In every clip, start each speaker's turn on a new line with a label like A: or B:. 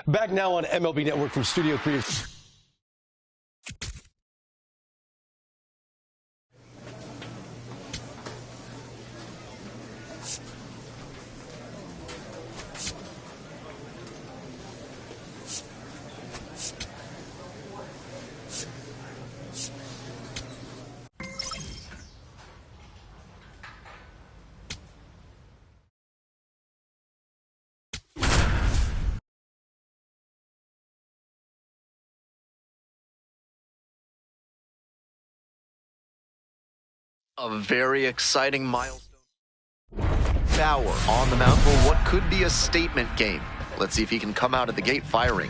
A: Back now on MLB Network from Studio 3.
B: A very exciting milestone. Bauer on the mound for what could be a statement game. Let's see if he can come out of the gate firing.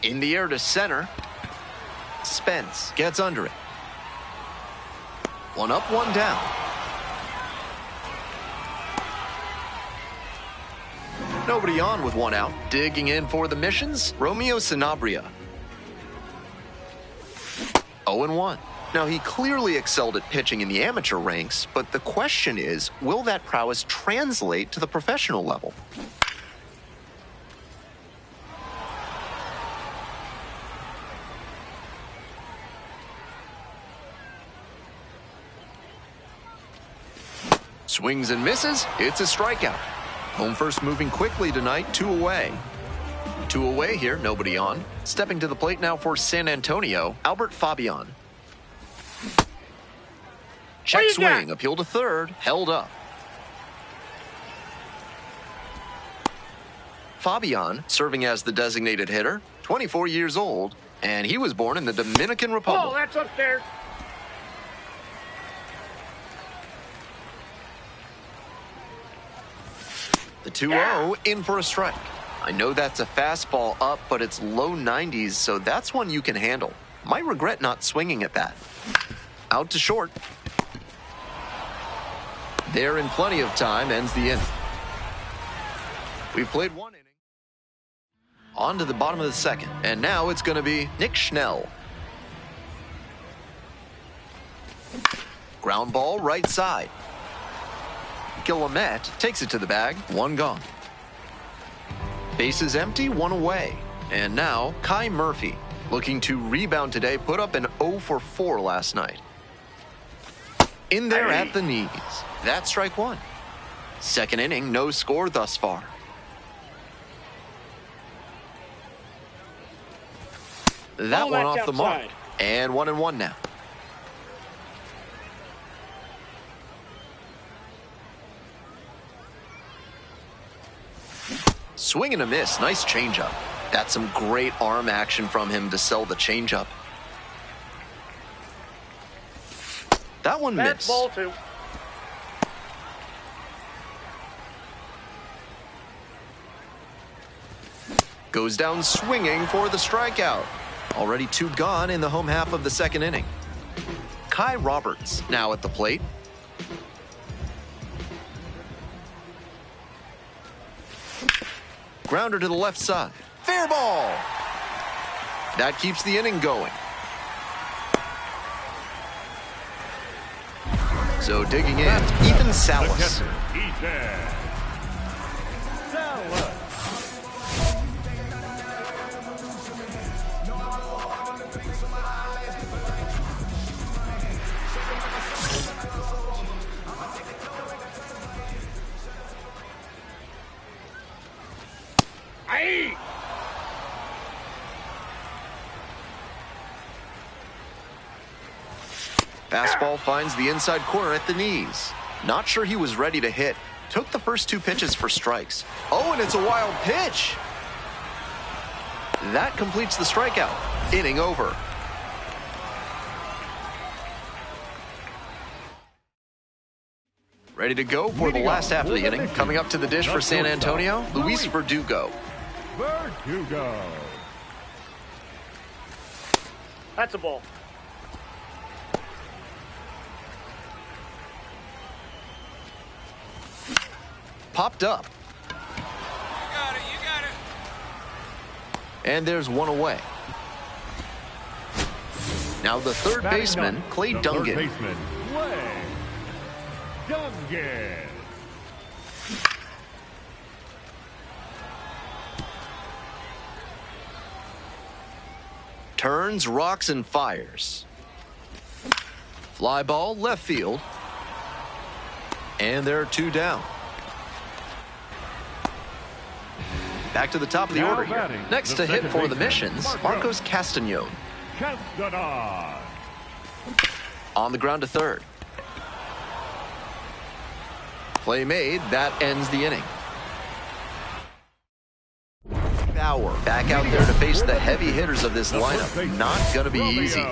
B: In the air to center. Spence gets under it. One up, one down. Nobody on with one out. Digging in for the missions, Romeo Sanabria. 0-1. Now, he clearly excelled at pitching in the amateur ranks, but the question is, will that prowess translate to the professional level? Swings and misses. It's a strikeout. Home first moving quickly tonight, 2 away. 2 away here, nobody on. Stepping to the plate now for San Antonio, Albert Fabian. Check swing, appeal to third, held up. Fabian serving as the designated hitter, 24 years old, and he was born in the Dominican Republic.
C: Oh, that's upstairs.
B: The 2-0 in for a strike. I know that's a fastball up, but it's low 90s, so that's one you can handle. Might regret not swinging at that. Out to short. There in plenty of time, ends the inning. We've played 1 inning. On to the bottom of the second, and now it's going to be Nick Schnell. Ground ball right side. Guillemette takes it to the bag, 1 gone. Bases empty, 1 away. And now, Kai Murphy, looking to rebound today, put up an 0 for 4 last night. In there at the knees. That's strike 1. Second inning, no score thus far. That one off the mark. And 1-1 now. Swing and a miss. Nice changeup. That's some great arm action from him to sell the changeup. That one missed.
C: Ball 2.
B: Goes down swinging for the strikeout. Already 2 gone in the home half of the second inning. Kai Roberts now at the plate. Grounder to the left side. Fair ball. That keeps the inning going. So digging in, Ethan Salas. Fastball finds the inside corner at the knees. Not sure he was ready to hit. Took the first 2 pitches for strikes. Oh, and it's a wild pitch. That completes the strikeout. Inning over. Ready to go for the last half of the inning. Coming up to the dish for San Antonio, Luis Verdugo.
C: That's a ball.
B: Popped up.
D: You got it, you got it.
B: And there's 1 away. Now the third baseman, Clay Dungan.
E: Dungan.
B: Turns, rocks, and fires. Fly ball left field. And there are 2 down. Back to the top of the order here. Next to hit for the Missions, Marcos Castañón. On the ground to third. Play made. That ends the inning. Bauer back out there to face the heavy hitters of this lineup. Not going to be easy.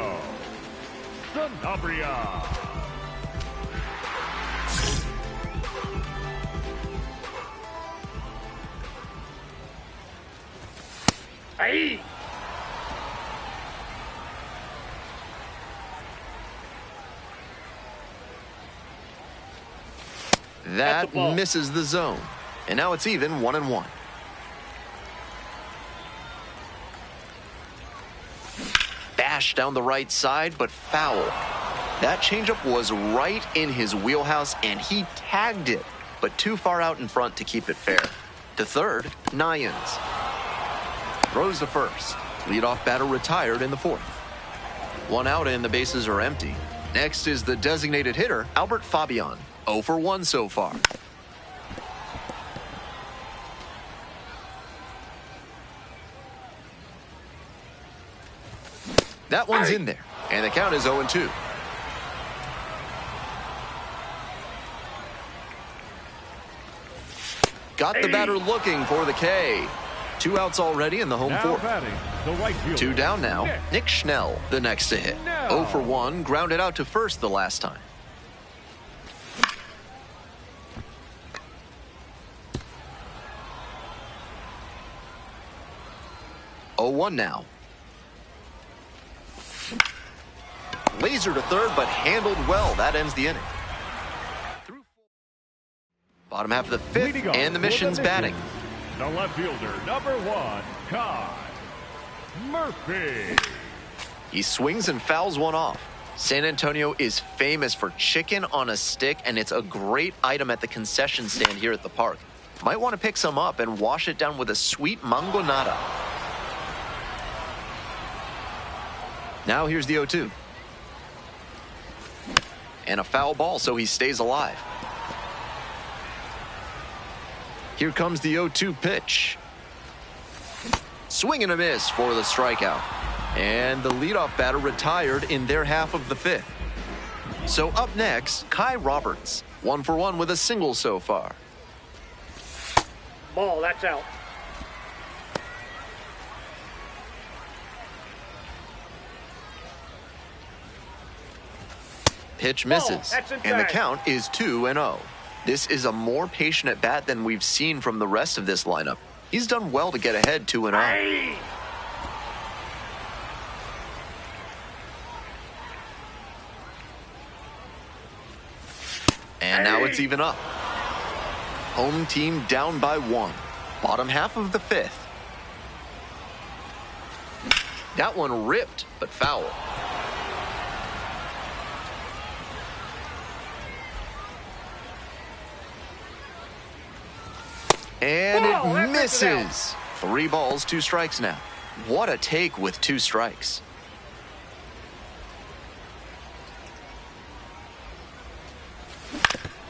C: Hey!
B: That misses the zone. And now it's even 1-1. Bash down the right side, but foul. That changeup was right in his wheelhouse, and he tagged it, but too far out in front to keep it fair. To third, Nyans. Throws to first. Leadoff batter retired in the 4th. 1 out and the bases are empty. Next is the designated hitter, Albert Fabian. 0 for 1 so far. That one's in there, and the count is 0-2. Got the batter looking for the K. 2 outs already in the home 4th. 2 down now. Nick Schnell, the next to hit. 0 for 1, grounded out to first the last time. Oh, 1 now. Laser to third, but handled well. That ends the inning. Bottom half of the 5th, and the Missions batting.
E: The left fielder, number 1, Kai Murphy.
B: He swings and fouls one off. San Antonio is famous for chicken on a stick, and it's a great item at the concession stand here at the park. Might want to pick some up and wash it down with a sweet mangonada. Now here's the 0-2. And a foul ball, so he stays alive. Here comes the 0-2 pitch. Swing and a miss for the strikeout. And the leadoff batter retired in their half of the 5th. So up next, Kai Roberts. 1 for 1 with a single so far.
C: Ball, that's out.
B: Pitch misses, and the count is 2-0. This is a more patient at bat than we've seen from the rest of this lineup. He's done well to get ahead 2-0.
C: Hey!
B: And now it's even up. Home team down by 1. Bottom half of the 5th. That one ripped, but foul. And it misses. 3 balls, 2 strikes now. What a take with 2 strikes.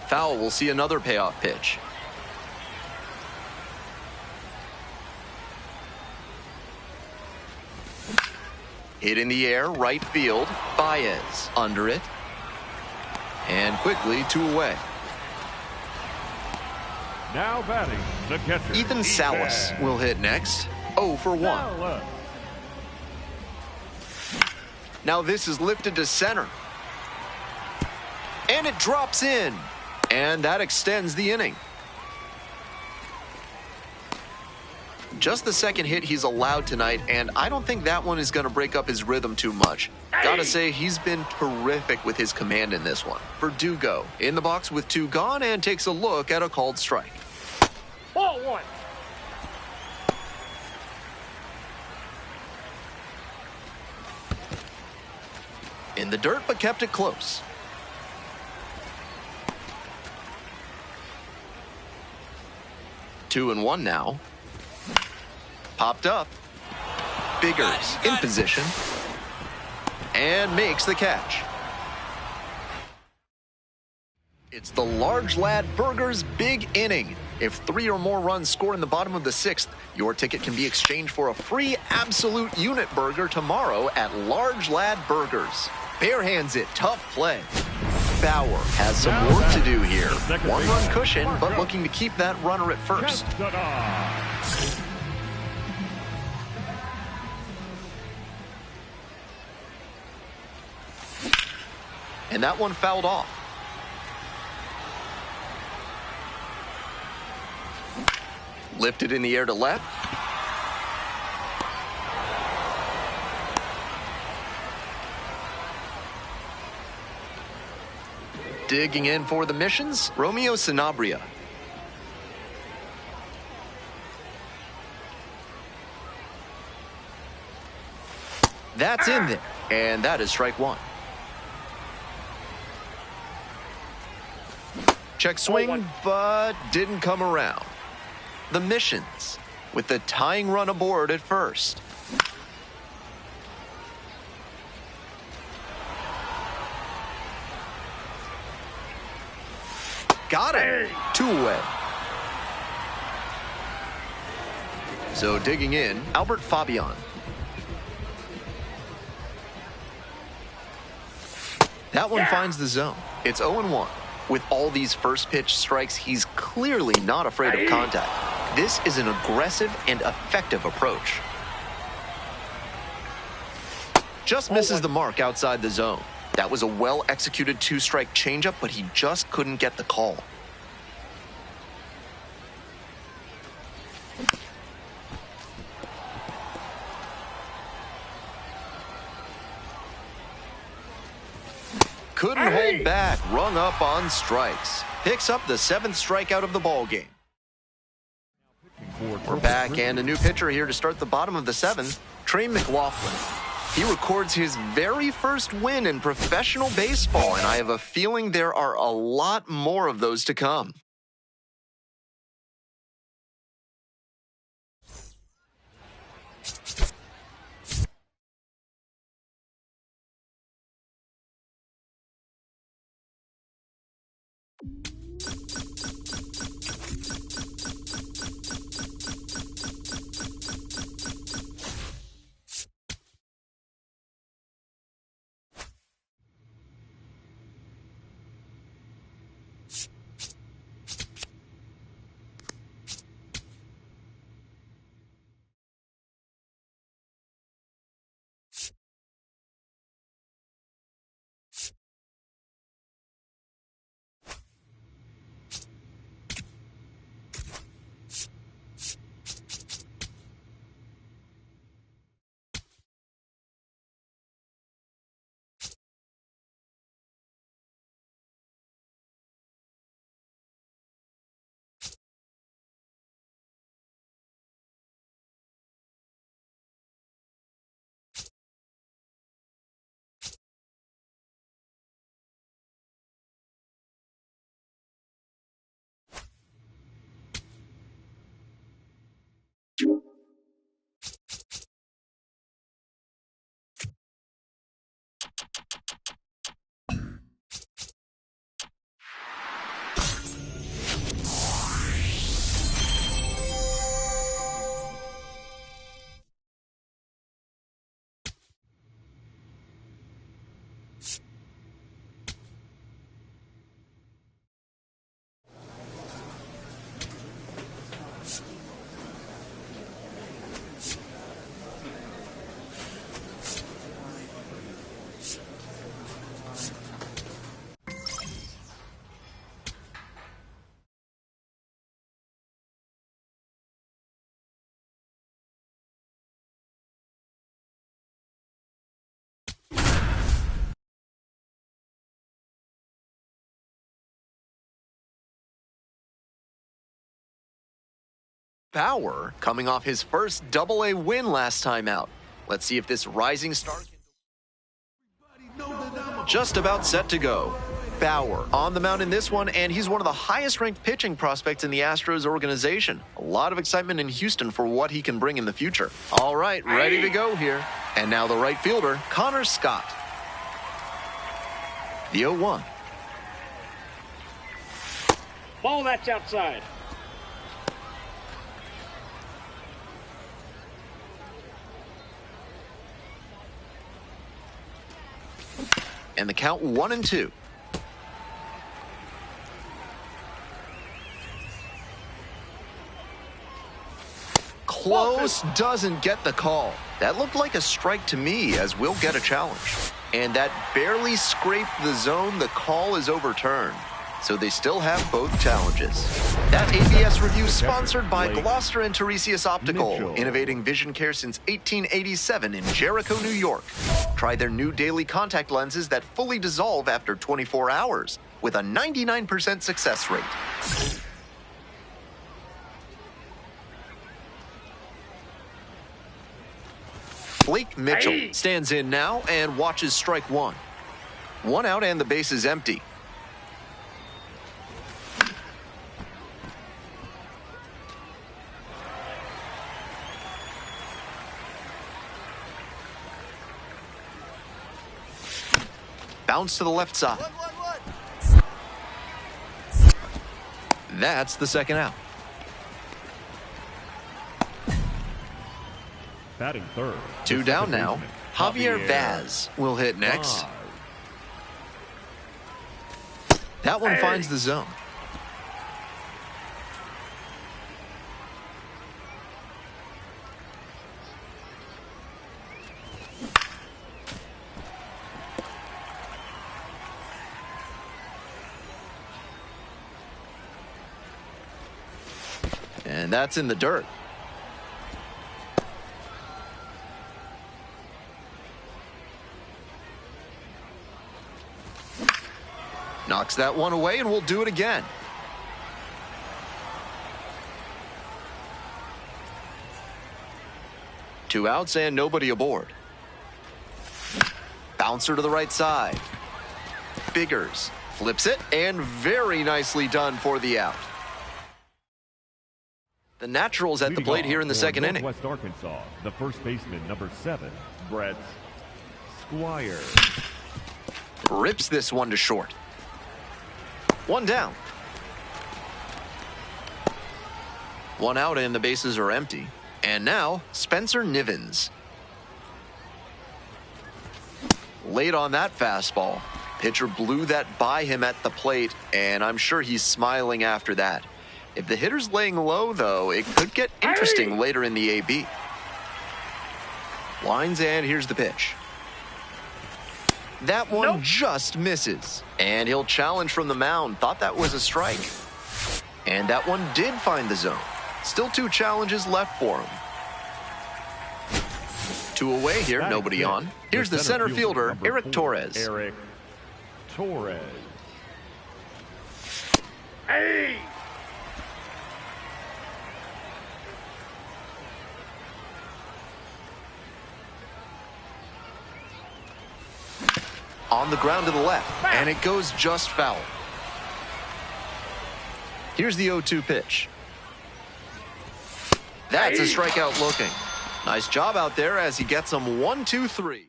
B: Foul will see another payoff pitch. Hit in the air, right field. Baez under it. And quickly 2 away.
E: Now batting, the catcher.
B: Ethan Salas will hit next. 0 for 1. Now this is lifted to center. And it drops in. And that extends the inning. Just the second hit he's allowed tonight, and I don't think that one is going to break up his rhythm too much. Gotta say, he's been terrific with his command in this one. Verdugo in the box with 2 gone and takes a look at a called strike.
C: Ball 1.
B: In the dirt, but kept it close. 2-1 now. Popped up. Biggers in position. And makes the catch. It's the large lad burger's big inning. If 3 or more runs score in the bottom of the 6th, your ticket can be exchanged for a free absolute unit burger tomorrow at Large Lad Burgers. Bare hands it, tough play. Bauer has some work to do here. 1-run cushion, but looking to keep that runner at first. And that one fouled off. Lifted in the air to left. Digging in for the missions, Romeo Sanabria. That's in there, and that is strike 1. Check swing, but didn't come around. The missions with the tying run aboard at first. Got it. 2 away. So digging in, Albert Fabian. That one finds the zone. It's 0-1. With all these first pitch strikes, he's clearly not afraid of contact. This is an aggressive and effective approach. Just misses the mark outside the zone. That was a well-executed 2-strike changeup, but he just couldn't get the call. Couldn't hold back, rung up on strikes. Picks up the 7th strikeout of the ball game. We're back, and a new pitcher here to start the bottom of the 7th, Trey McLaughlin. He records his very first win in professional baseball, and I have a feeling there are a lot more of those to come. Bauer coming off his first Double-A win last time out. Let's see if this rising star can... Just about set to go. Bauer on the mound in this one, and he's one of the highest-ranked pitching prospects in the Astros organization. A lot of excitement in Houston for what he can bring in the future. All right, ready to go here. And now the right fielder, Connor Scott. The 0-1.
C: Ball that's outside.
B: And the count 1-2. Close, doesn't get the call. That looked like a strike to me, as we'll get a challenge. And that barely scraped the zone. The call is overturned. So they still have both challenges. That ABS review sponsored by Gloucester and Tiresias Optical, innovating vision care since 1887 in Jericho, New York. Try their new daily contact lenses that fully dissolve after 24 hours with a 99% success rate. Blake Mitchell stands in now and watches strike one. One out and the base is empty. Bounce to the left side. That's the second out.
E: Batting third.
B: Two down now. Javier Vaz will hit next. That one finds the zone. And that's in the dirt. Knocks that one away, and we'll do it again. Two outs and nobody aboard. Bouncer to the right side. Biggers flips it, and very nicely done for the out. The Naturals at the plate here in the second inning.
E: West Arkansas, the first baseman, number 7, Brett Squire.
B: Rips this one to short. One down. One out and the bases are empty. And now, Spencer Nivens. Late on that fastball. Pitcher blew that by him at the plate, and I'm sure he's smiling after that. If the hitter's laying low, though, it could get interesting later in the AB. Lines, and here's the pitch. That one just misses. And he'll challenge from the mound. Thought that was a strike. And that one did find the zone. Still two challenges left for him. Two away here, nobody on. Here's the center fielder, Eric Torres.
E: Eric Torres.
C: Hey!
B: On the ground to the left, and it goes just foul. Here's the 0-2 pitch. That's a strikeout looking. Nice job out there as he gets them 1-2-3.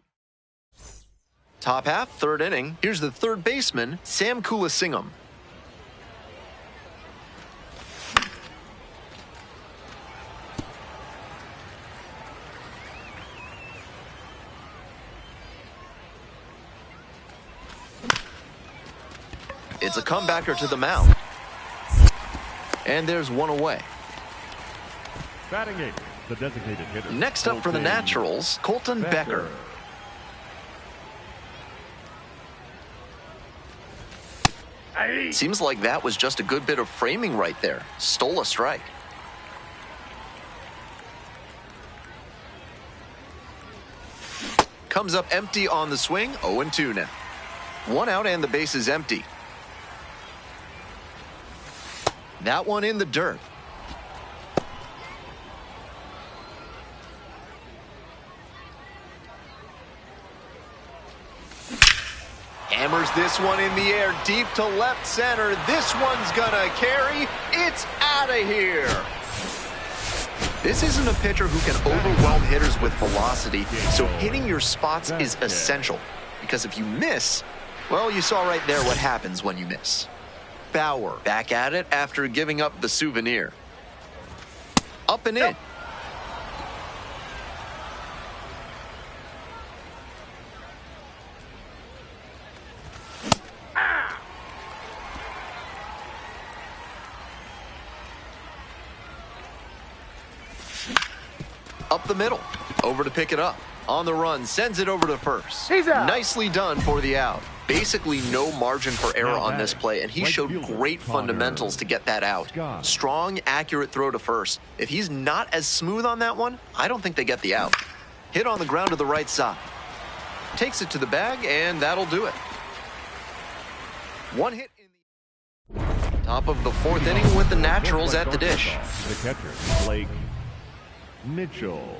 B: Top half, third inning. Here's the third baseman, Sam Kulasingam. It's a comebacker to the mound. And there's one away.
E: Batting eighth, the designated hitter.
B: Next up for the Naturals, Colton Becker. Seems like that was just a good bit of framing right there. Stole a strike. Comes up empty on the swing, 0-2 now. One out and the base is empty. That one in the dirt. Hammers this one in the air, deep to left center. This one's gonna carry. It's out of here. This isn't a pitcher who can overwhelm hitters with velocity, so hitting your spots is essential. Because if you miss, well, you saw right there what happens when you miss. Bauer back at it after giving up the souvenir. Up and in. Up the middle, over to pick it up. On the run, sends it over to first.
C: He's out.
B: Nicely done for the out. Basically no margin for error on this play, and he showed great fundamentals to get that out. Strong, accurate throw to first. If he's not as smooth on that one, I don't think they get the out. Hit on the ground to the right side. Takes it to the bag, and that'll do it. One hit in the top of the fourth inning with the Naturals at the dish.
E: The catcher, Blake Mitchell.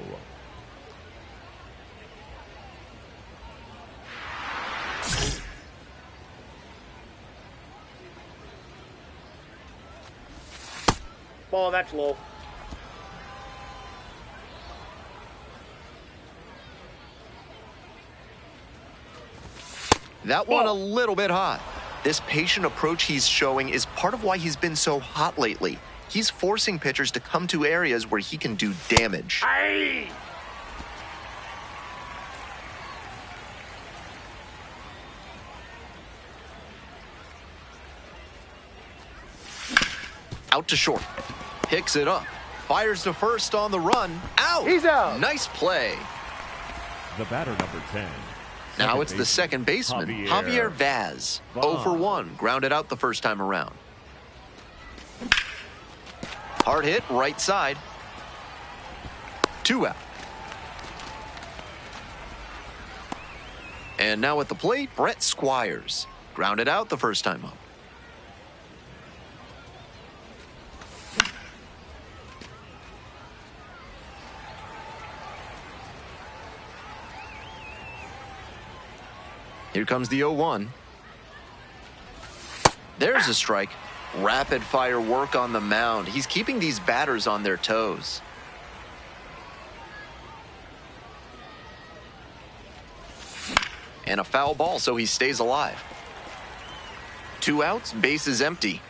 C: Ball, that's low.
B: That one a little bit hot. This patient approach he's showing is part of why he's been so hot lately. He's forcing pitchers to come to areas where he can do damage.
C: Hey!
B: Out to short. Picks it up. Fires to first on the run. Out!
C: He's out.
B: Nice play.
E: The batter, number 10.
B: Now it's the second baseman, Javier Vaz. 0 for 1. Grounded out the first time around. Hard hit, right side. 2 out. And now at the plate, Brett Squires. Grounded out the first time up. Here comes the 0-1. There's a strike. Rapid fire work on the mound. He's keeping these batters on their toes. And a foul ball, so he stays alive. 2 outs, base is empty.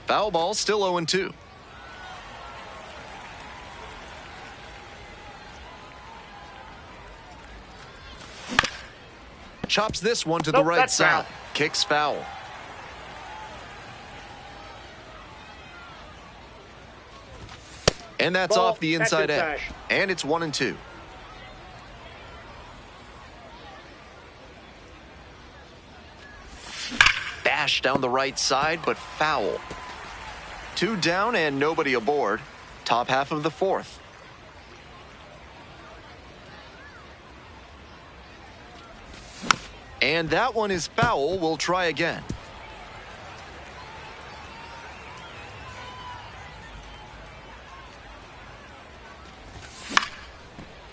B: Foul ball, still 0-2. Chops this one to the right
C: that's
B: side.
C: foul.
B: Kicks foul. And that's
C: Ball.
B: off the
C: That's
B: inside
C: inside.
B: edge. And it's 1-2. Bash down the right side, but foul. 2 down and nobody aboard. Top half of the fourth. And that one is foul. We'll try again.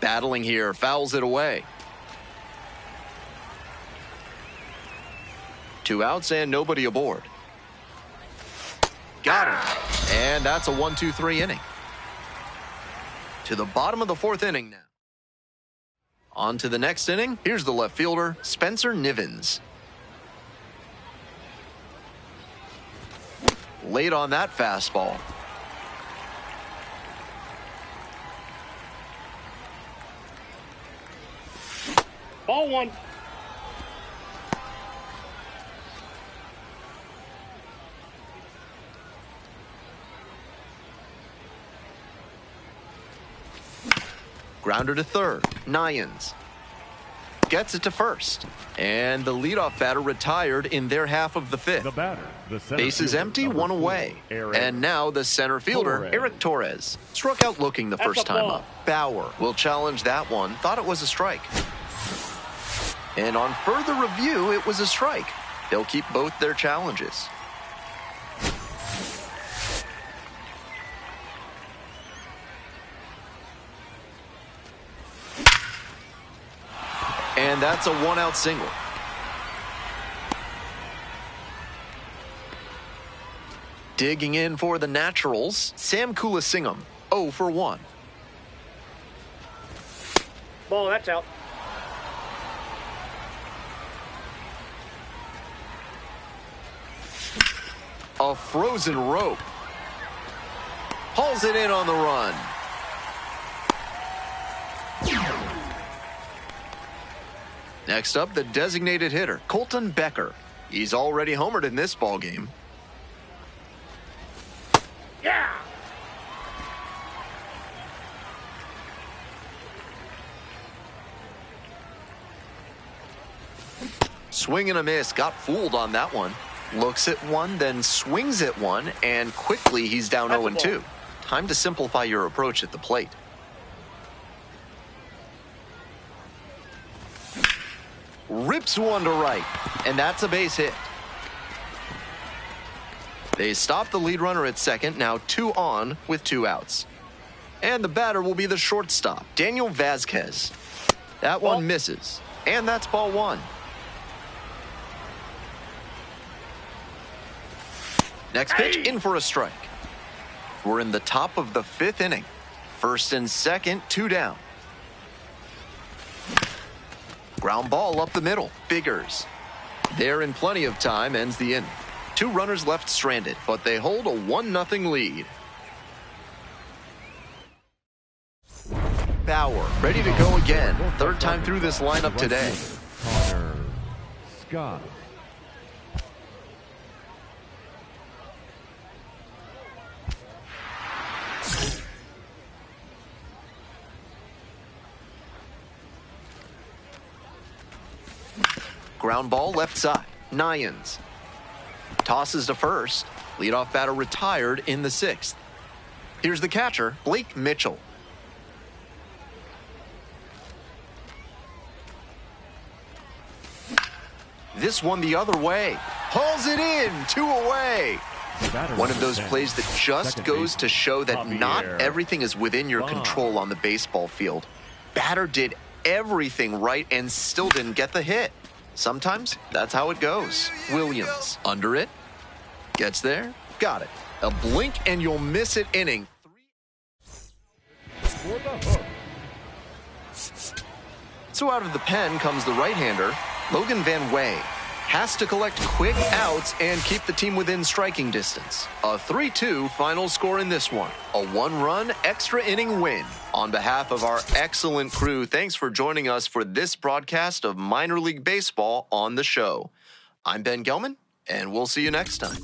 B: Battling here, fouls it away. 2 outs and nobody aboard. Got him. And that's a 1-2-3 inning. To the bottom of the fourth inning now. On to the next inning. Here's the left fielder, Spencer Nivens. Late on that fastball.
C: Ball 1.
B: Grounder to third. Nyans gets it to first. And the leadoff batter retired in their half of the fifth.
E: The batter, the center
B: Base is
E: fielder,
B: empty,
E: number
B: 1
E: 4,
B: away.
E: Eric
B: And now the center fielder,
E: Torres.
B: Eric Torres. Struck out looking the
C: That's
B: first
C: a
B: time
C: ball.
B: up. Bauer will challenge that one. Thought it was a strike. And on further review, it was a strike. They'll keep both their challenges. And that's a one-out single. Digging in for the Naturals, Sam Kulasingam, 0 for 1.
C: Ball, that's out.
B: A frozen rope. Hauls it in on the run. Next up, the designated hitter, Colton Becker. He's already homered in this ballgame.
C: Yeah!
B: Swing and a miss. Got fooled on that one. Looks at one, then swings at one, and quickly he's down 0-2. Time to simplify your approach at the plate. Rips one to right, and that's a base hit. They stop the lead runner at second, now 2 on with 2 outs. And the batter will be the shortstop, Daniel Vazquez. That one misses, and that's ball 1. Next pitch, in for a strike. We're in the top of the 5th inning. First and second, 2 down. Ground ball up the middle, Biggers. There in plenty of time, ends the inning. 2 runners left stranded, but they hold a 1-0 lead. Bauer, ready to go again. 3rd time through this lineup today.
E: Connor Scott.
B: Ground ball left side, Nyans. Tosses to first. Leadoff batter retired in the 6th. Here's the catcher, Blake Mitchell. This one the other way. Hauls it in, 2 away. One of those plays that just goes to show that not everything is within your control on the baseball field. Batter did everything right and still didn't get the hit. Sometimes that's how it goes. Williams under it. Gets there. Got it. A blink and you'll miss it inning. So out of the pen comes the right-hander, Logan Van Way. Has to collect quick outs and keep the team within striking distance. A 3-2 final score in this one. A 1-run extra inning win. On behalf of our excellent crew, thanks for joining us for this broadcast of Minor League Baseball on the show. I'm Ben Gelman, and we'll see you next time.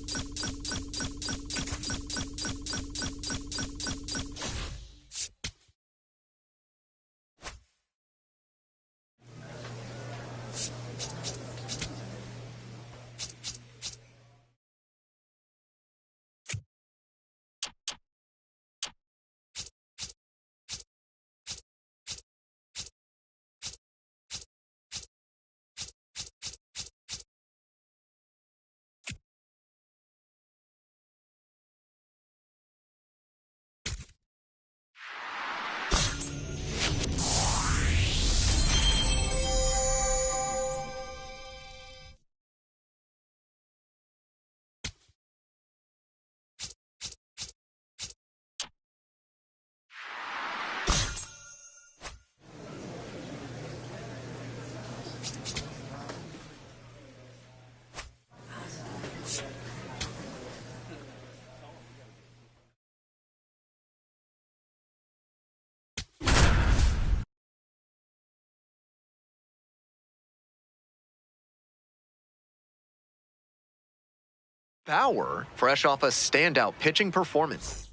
B: Bauer, fresh off a standout pitching performance.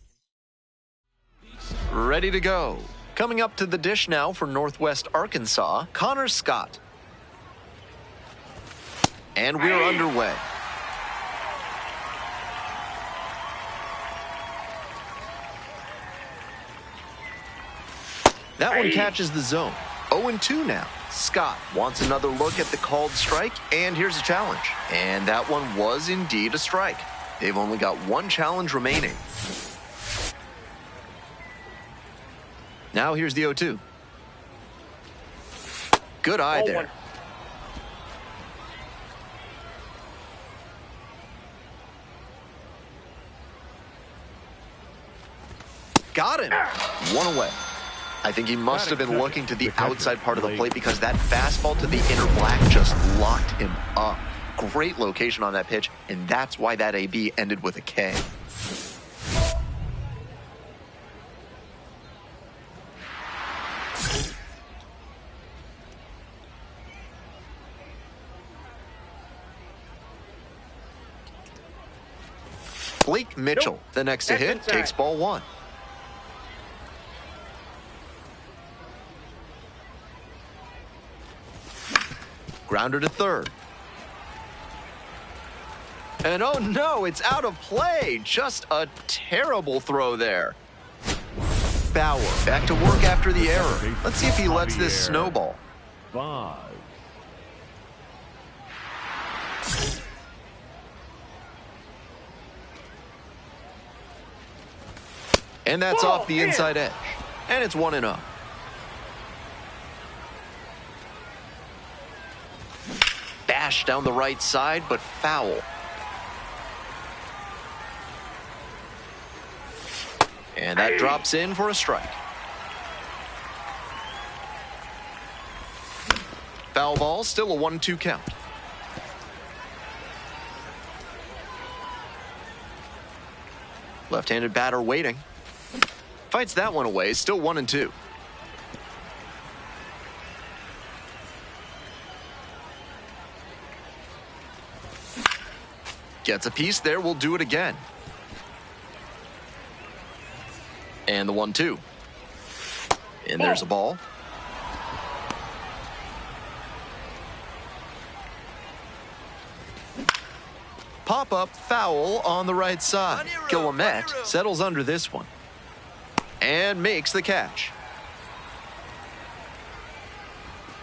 B: Ready to go. Coming up to the dish now for Northwest Arkansas, Connor Scott. And we're underway. That one catches the zone. 0-2 now. Scott wants another look at the called strike, and here's a challenge. And that one was indeed a strike. They've only got 1 challenge remaining. Now here's the 0-2. Good eye there. got him. One away. I think he must have been looking to the outside part of the plate because that fastball to the inner black just locked him up. Great location on that pitch, and that's why that AB ended with a K. Blake Mitchell, the next to hit, takes ball one. Grounder to third. And oh no, it's out of play. Just a terrible throw there. Bauer back to work after the error. Let's see if he lets this snowball.
E: 5.
B: And that's off the inside edge. And it's 1-0. Bash down the right side, but foul. And that drops in for a strike. Foul ball, still a 1-2 count. Left-handed batter waiting. Fights that one away, still 1-2. Gets a piece there, we'll do it again. And the 1-2. And there's a ball. Pop-up foul on the right side. Guillemette settles under this one. And makes the catch.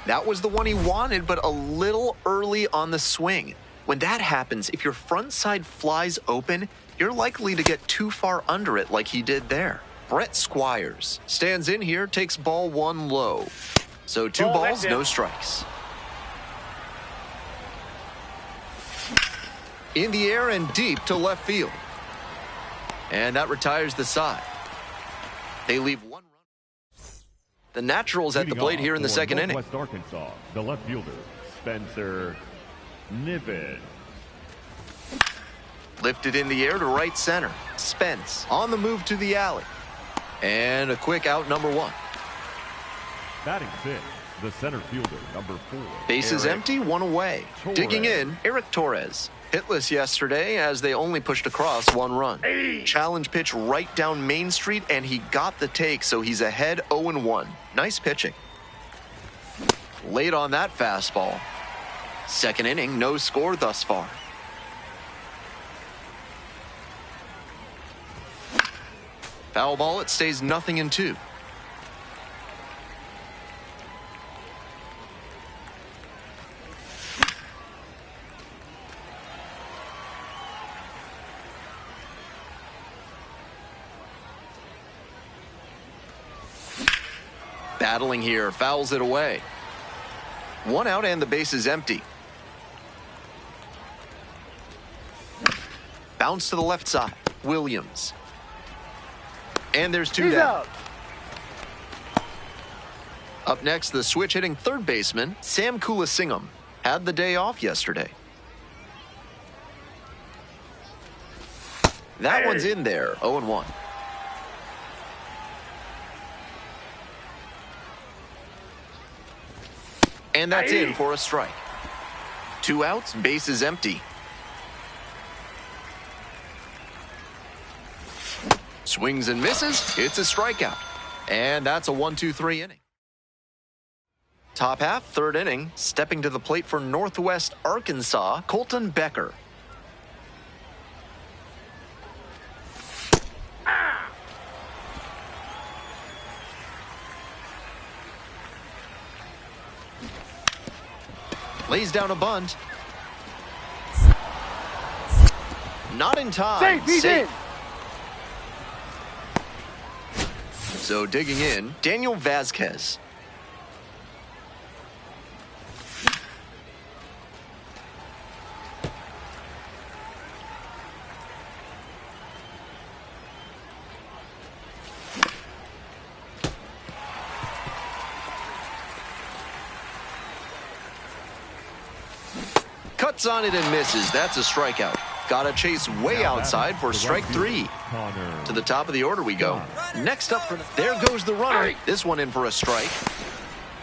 B: That was the one he wanted, but a little early on the swing. When that happens, if your front side flies open, you're likely to get too far under it like he did there. Brett Squires stands in here, takes ball one low. So two balls, no strikes. In the air and deep to left field. And that retires the side. They leave one run. The Naturals at the plate here in the second inning.
E: West Arkansas, the left fielder, Spencer Niven.
B: Lifted in the air to right center. Spence on the move to the alley. And a quick out, number one.
E: Batting sixth, the center fielder, number 4.
B: Bases empty, one away.
E: Torres.
B: Digging in, Eric Torres. Hitless yesterday as they only pushed across one run. Challenge pitch right down Main Street, and he got the take, so he's ahead 0-1. Nice pitching. Late on that fastball. Second inning, no score thus far. Foul ball, it stays 0-2. Battling here, fouls it away. One out and the base is empty. Bounce to the left side, Williams. And there's two down. Up next, the switch hitting third baseman, Sam Kulasingam, had the day off yesterday. That one's in there, 0-1. And that's in for a strike. Two outs, base is empty. Swings and misses, it's a strikeout. And that's a 1-2-3 inning. Top half, third inning, stepping to the plate for Northwest Arkansas, Colton Becker. Lays down a bunt. Not in time. Safe. So digging in, Daniel Vasquez. Cuts on it and misses. That's a strikeout. Gotta chase way outside for strike 3. To the top of the order we go. Next up, there goes the runner. This one in for a strike.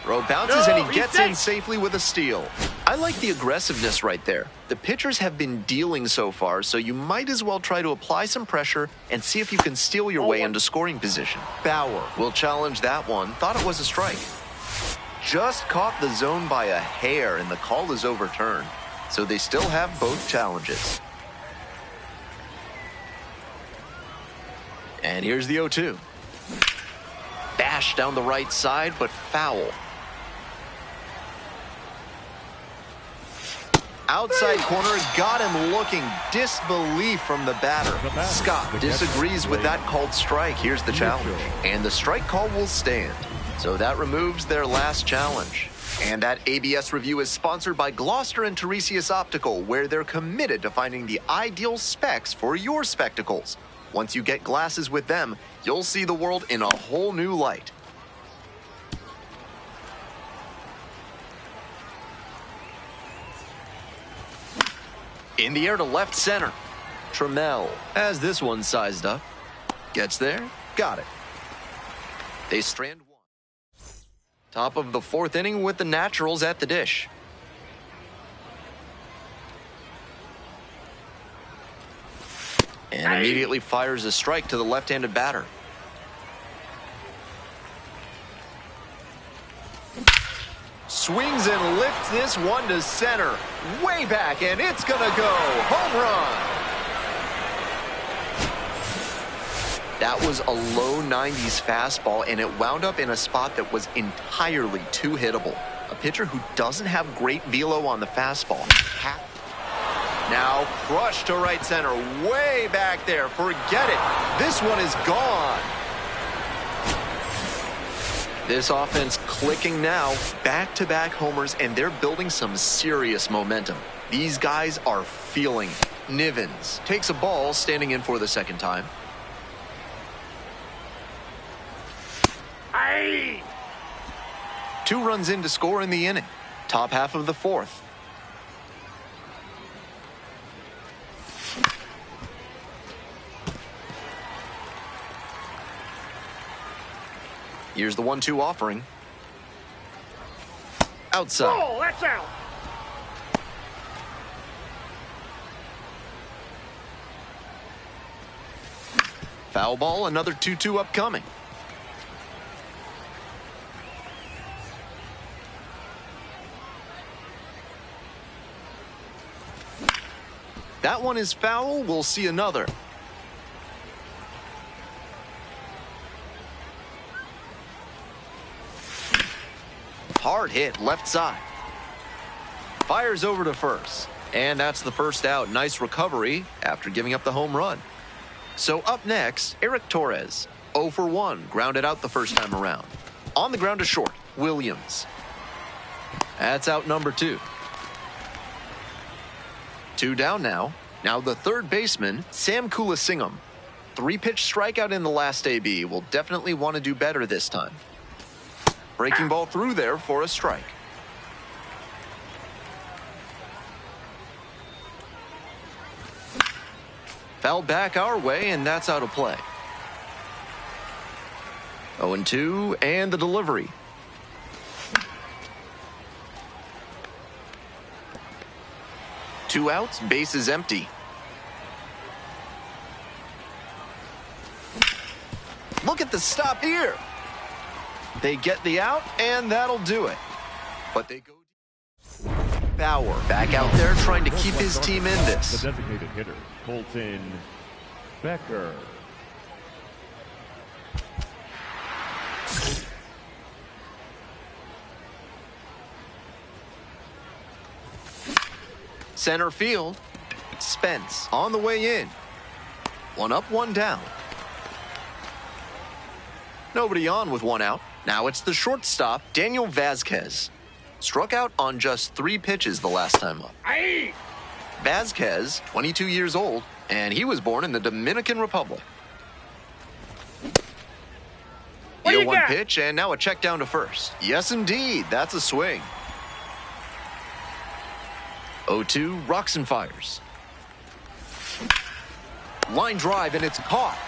B: Throw bounces and he gets in safely with a steal. I like the aggressiveness right there. The pitchers have been dealing so far, so you might as well try to apply some pressure and see if you can steal your way into scoring position. Bauer will challenge that one. Thought it was a strike. Just caught the zone by a hair and the call is overturned. So they still have both challenges. And here's the 0-2. Bash down the right side, but foul. Outside corner, got him looking. Disbelief from the batter. Scott disagrees with that called strike. Here's the challenge. And the strike call will stand. So that removes their last challenge. And that ABS review is sponsored by Gloucester and Tiresias Optical, where they're committed to finding the ideal specs for your spectacles. Once you get glasses with them, you'll see the world in a whole new light. In the air to left center. Trammell has this one sized up. Gets there. Got it. They strand one. Top of the 4th inning with the Naturals at the dish. And immediately fires a strike to the left-handed batter. Swings and lifts this one to center. Way back, and it's gonna go. Home run. That was a low 90s fastball, and it wound up in a spot that was entirely too hittable. A pitcher who doesn't have great velo on the fastball. Now crushed to right center, way back there. Forget it. This one is gone. This offense clicking now. Back-to-back homers, and they're building some serious momentum. These guys are feeling it. Nivens takes a ball, standing in for the second time.
C: Aye.
B: 2 runs in to score in the inning. Top half of the 4th. Here's the 1-2 offering. Outside.
C: Oh, that's out.
B: Foul ball, another 2-2 upcoming. That one is foul. We'll see another. Hard hit left side. Fires over to first. And that's the first out. Nice recovery after giving up the home run. So up next, Eric Torres. 0 for 1. Grounded out the first time around. On the ground to short, Williams. That's out number 2. 2 down now. Now the third baseman, Sam Kulasingam. 3-pitch strikeout in the last AB. Will definitely want to do better this time. Breaking ball through there for a strike. Foul back our way, and that's out of play. 0-2, and the delivery. Two outs, base is empty. Look at the stop here. They get the out, and that'll do it. But they go. Bauer back out there trying to keep his team in this.
E: The designated hitter, Colton Becker.
B: Center field. Spence on the way in. 1 up, 1 down. Nobody on with 1 out. Now it's the shortstop, Daniel Vazquez. Struck out on just 3 pitches the last time up.
C: Aye.
B: Vazquez, 22 years old, and he was born in the Dominican Republic.
C: What do you
B: 0-1
C: got?
B: pitch, and now a check down to first. Yes, indeed. That's a swing. 0-2, rocks and fires. Line drive, and it's caught.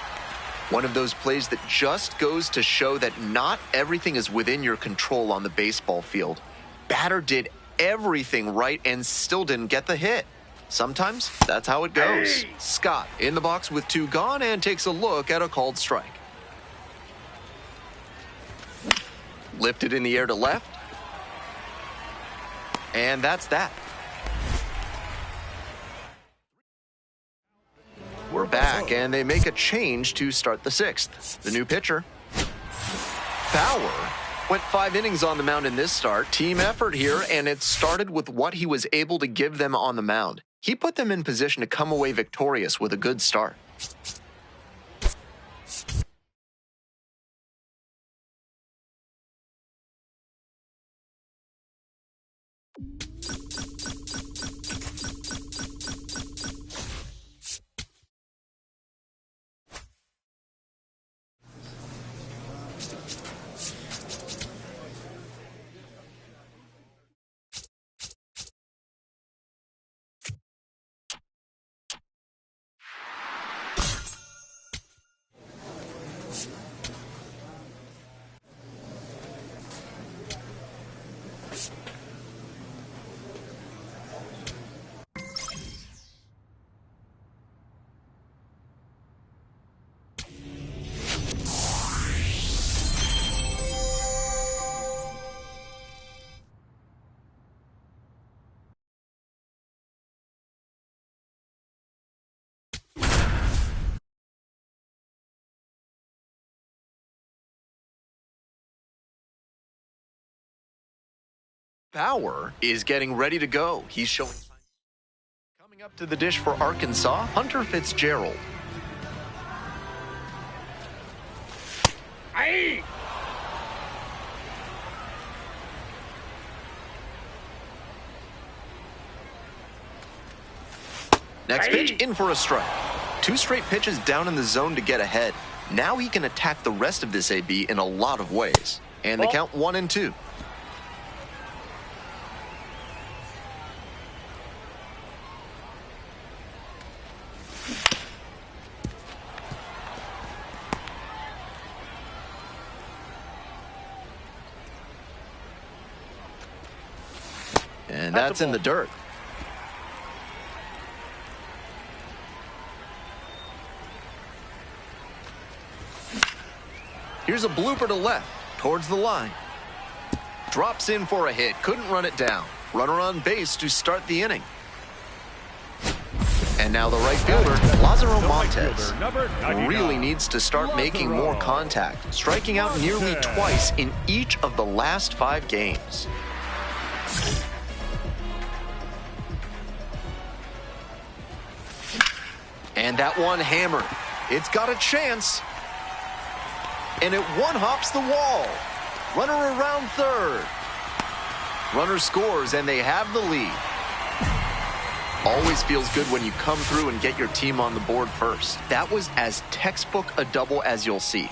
B: One of those plays that just goes to show that not everything is within your control on the baseball field. Batter did everything right and still didn't get the hit. Sometimes that's how it goes. Scott in the box with 2 gone and takes a look at a called strike. Lifted in the air to left. And that's that. We're back, and they make a change to start the 6th. The new pitcher, Bauer, went 5 innings on the mound in this start. Team effort here, and it started with what he was able to give them on the mound. He put them in position to come away victorious with a good start. Bauer is getting ready to go. He's showing signs. Coming up to the dish for Arkansas, Hunter Fitzgerald.
C: Aye.
B: Next pitch, in for a strike. 2 straight pitches down in the zone to get ahead. Now he can attack the rest of this AB in a lot of ways. And they count 1-2. And that's in the dirt. Here's a blooper to left, towards the line. Drops in for a hit, couldn't run it down. Runner on base to start the inning. And now the right fielder, Lázaro Montes, really needs to start making more contact, striking out nearly twice in each of the last 5 games. And that one hammered. It's got a chance. And it one-hops the wall. Runner around third. Runner scores, and they have the lead. Always feels good when you come through and get your team on the board first. That was as textbook a double as you'll see.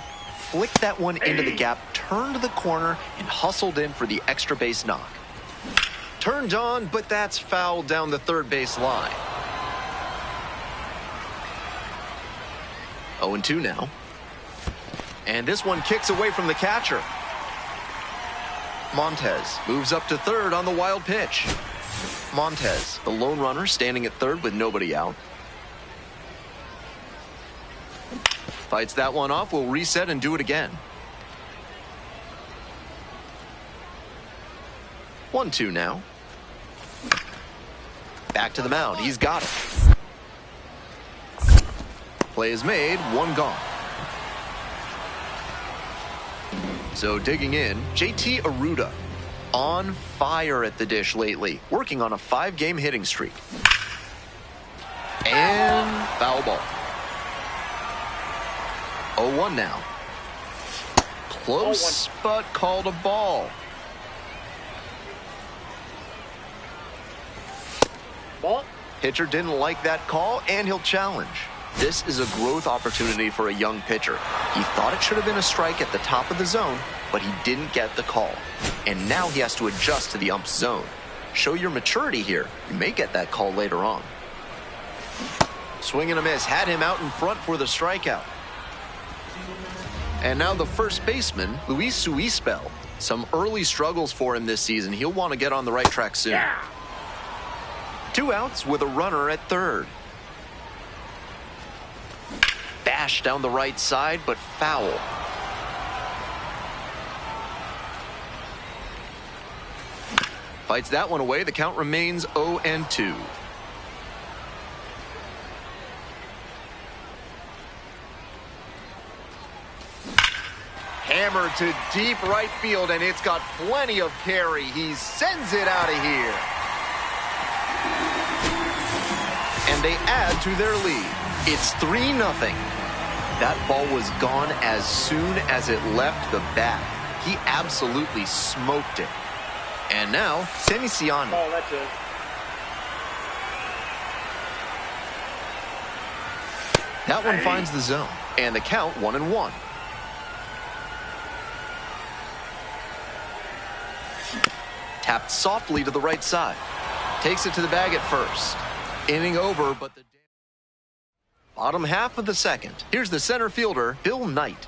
B: Flicked that one into the gap, turned the corner, and hustled in for the extra base knock. Turned on, but that's fouled down the third base line. 0-2 now. And this one kicks away from the catcher. Montes moves up to third on the wild pitch. Montes, the lone runner, standing at third with nobody out. Fights that one off, will reset and do it again. 1-2 now. Back to the mound, he's got it. Play is made, 1 gone. So digging in, JT Aruda, on fire at the dish lately, working on a 5-game hitting streak. And foul ball. 0-1 now. Close, but called a ball.
C: Ball.
B: Pitcher didn't like that call, and he'll challenge. This is a growth opportunity for a young pitcher. He thought it should have been a strike at the top of the zone, but he didn't get the call. And now he has to adjust to the ump's zone. Show your maturity here. You may get that call later on. Swing and a miss. Had him out in front for the strikeout. And now the first baseman, Luis Suispel. Some early struggles for him this season. He'll want to get on the right track soon.
C: Yeah.
B: 2 outs with a runner at third. Bash down the right side, but foul. Fights that one away. The count remains 0-2. Hammered to deep right field, and it's got plenty of carry. He sends it out of here. And they add to their lead. It's 3-0. That ball was gone as soon as it left the bat. He absolutely smoked it. And now, Semiciano.
C: Oh, that's it.
B: That one finds the zone. And the count 1-1. Tapped softly to the right side. Takes it to the bag at first. Inning over, but the bottom half of the second. Here's the center fielder, Bill Knight.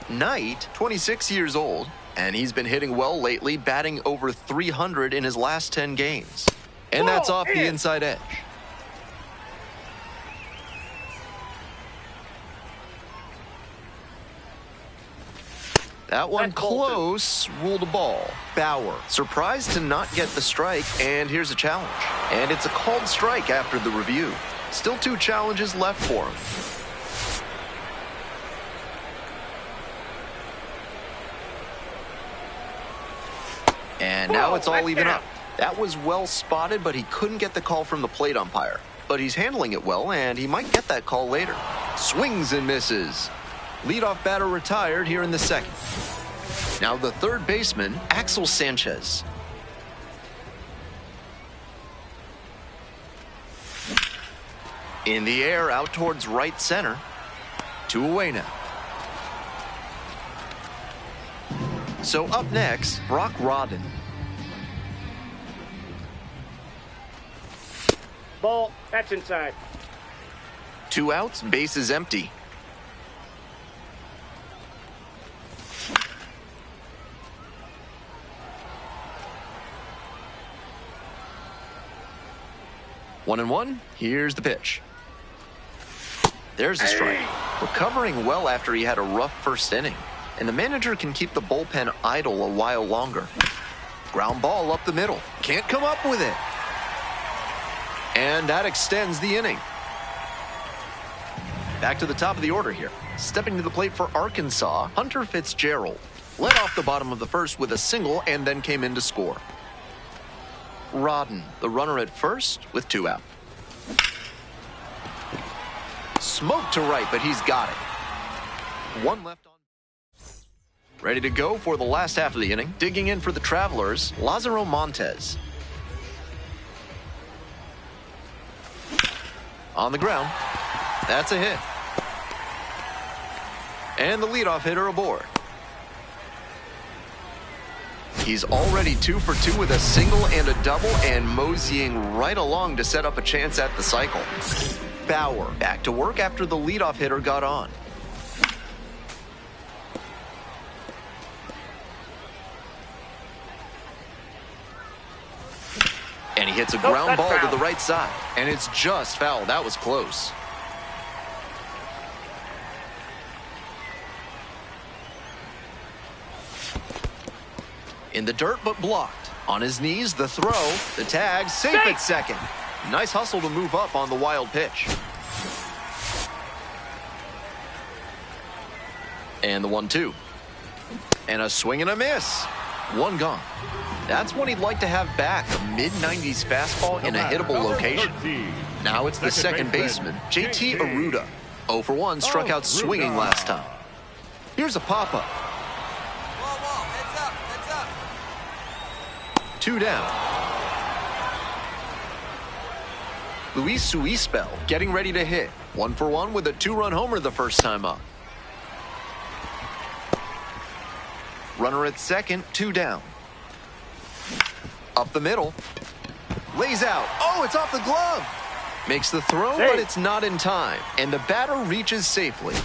B: Knight, 26 years old, and he's been hitting well lately, batting over 300 in his last 10 games. And that's off the inside edge. That one close, ruled a ball. Bauer, surprised to not get the strike, and here's a challenge. And it's a called strike after the review. Still 2 challenges left for him. And now it's all even up. That was well spotted, but he couldn't get the call from the plate umpire. But he's handling it well, and he might get that call later. Swings and misses. Leadoff batter retired here in the second. Now the third baseman, Axel Sanchez. In the air, out towards right center. 2 away now. So up next, Brock Rodden.
C: Ball, that's inside.
B: 2 outs, bases empty. One and one. Here's the pitch. There's the strike. Recovering well after he had a rough first inning. And the manager can keep the bullpen idle a while longer. Ground ball up the middle. Can't come up with it. And that extends the inning. Back to the top of the order here. Stepping to the plate for Arkansas, Hunter Fitzgerald. Led off the bottom of the first with a single and then came in to score. Rodden, the runner at first with 2 out. Smoke to right, but he's got it. 1 left on. Ready to go for the last half of the inning. Digging in for the Travelers, Lázaro Montes. On the ground. That's a hit. And the leadoff hitter aboard. He's already 2 for 2 with a single and a double, and moseying right along to set up a chance at the cycle. Bauer back to work after the leadoff hitter got on. And he hits a ground ball to the right side. And it's just foul. That was close. In the dirt, but blocked. On his knees, the throw. The tag, safe at second. Nice hustle to move up on the wild pitch. And the 1-2. And a swing and a miss. 1 gone. That's what he'd like to have back, a mid-90s fastball in a hittable location. Now it's the second baseman, JT Aruda. 0 for 1, struck out swinging last time. Here's a pop-up.
D: Whoa, heads up.
B: 2 down. Luis Suispel getting ready to hit. 1 for 1 with a 2-run homer the first time up. Runner at second, 2 down. Up the middle. Lays out. Oh, it's off the glove. Makes the throw, but it's not in time. And the batter reaches safely.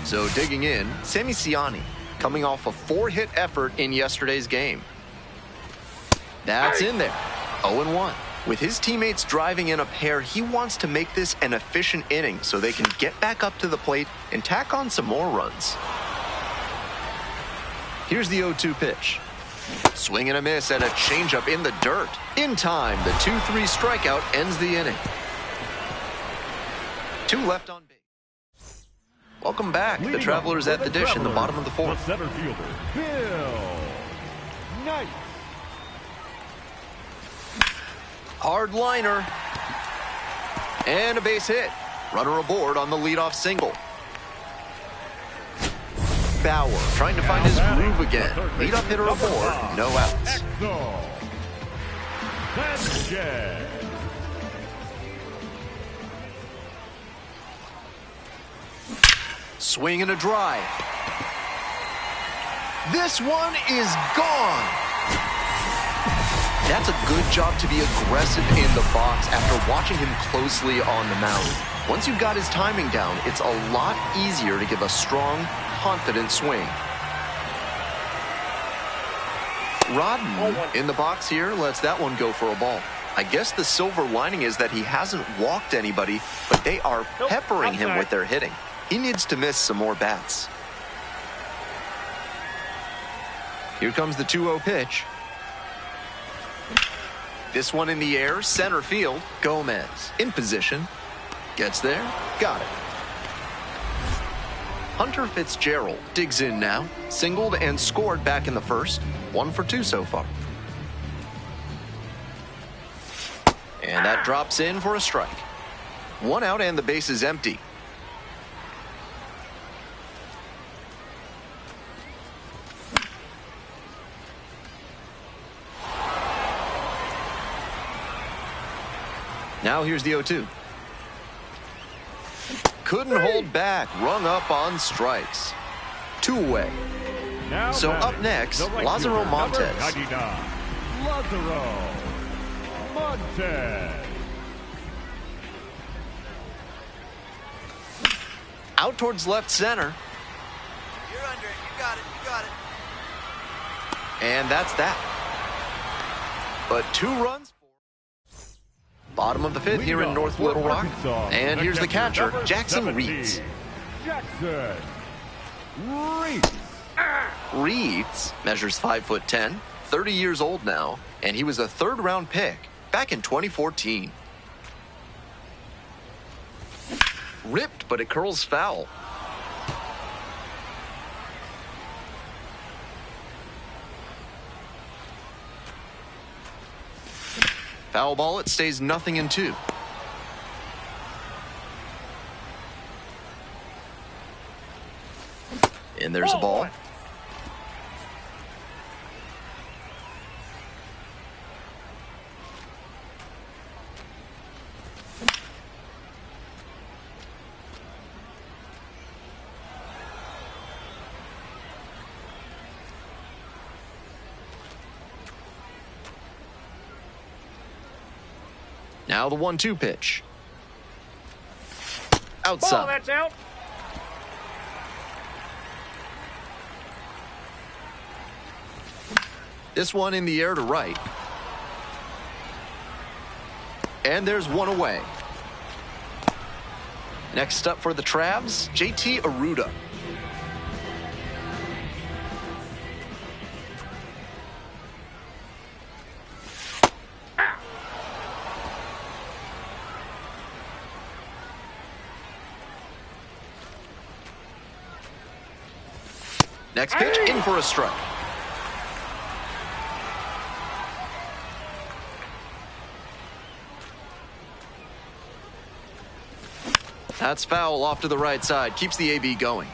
B: So digging in, Sp1, coming off a 4-hit effort in yesterday's game. That's in there. 0-1. With his teammates driving in a pair, he wants to make this an efficient inning so they can get back up to the plate and tack on some more runs. Here's the 0-2 pitch. Swing and a miss and a changeup in the dirt. In time, the 2-3 strikeout ends the inning. 2 left on base. Welcome back. The Travelers at the dish in the bottom of the 4th.
E: The center fielder, Bill Knight.
B: Hard liner. And a base hit. Runner aboard on the leadoff single. Bauer trying to find his groove again. Leadoff hitter aboard, no outs. Swing and a drive. This one is gone. That's a good job to be aggressive in the box after watching him closely on the mound. Once you've got his timing down, it's a lot easier to give a strong, confident swing. Rodden in the box here lets that one go for a ball. I guess the silver lining is that he hasn't walked anybody, but they are peppering him with their hitting. He needs to miss some more bats. Here comes the 2-0 pitch. This one in the air, center field. Gomez in position. Gets there. Got it. Hunter Fitzgerald digs in now. Singled and scored back in the first. 1 for 2 so far. And that drops in for a strike. 1 out and the base is empty. Now here's the 0-2. Couldn't hold back, rung up on strikes. 2 away.
E: Now
B: so up next, Lázaro Montes.
E: Lázaro Montes.
B: Out towards left center.
D: You're under it. You got it. You got it.
B: And that's that. But 2 runs. Bottom of the 5th here in North Little Rock. And here's the catcher, Jackson Reeds.
E: Jackson Reeds.
B: Reeds measures 5'10", 30 years old now, and he was a 3rd-round pick back in 2014. Ripped, but it curls foul. Foul ball, it stays 0-2. And there's a ball. Now the 1-2 pitch. Outside.
C: Ball, that's out.
B: This one in the air to right. And there's 1 away. Next up for the Travs, JT Arruda. Next pitch, in for a strike. That's foul off to the right side. Keeps the AB going.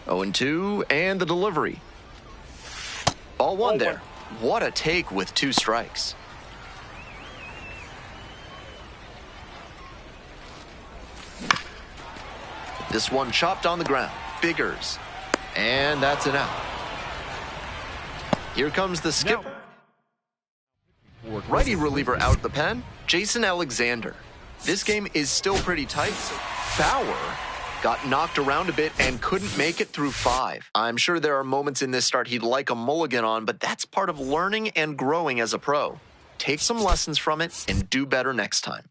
B: Oh, 0-2, and the delivery. Ball 1 there. What a take with 2 strikes. This one chopped on the ground. Biggers. And that's an out. Here comes the skipper. Righty reliever out of the pen, Jason Alexander. This game is still pretty tight, so Bauer got knocked around a bit and couldn't make it through 5. I'm sure there are moments in this start he'd like a mulligan on, but that's part of learning and growing as a pro. Take some lessons from it and do better next time.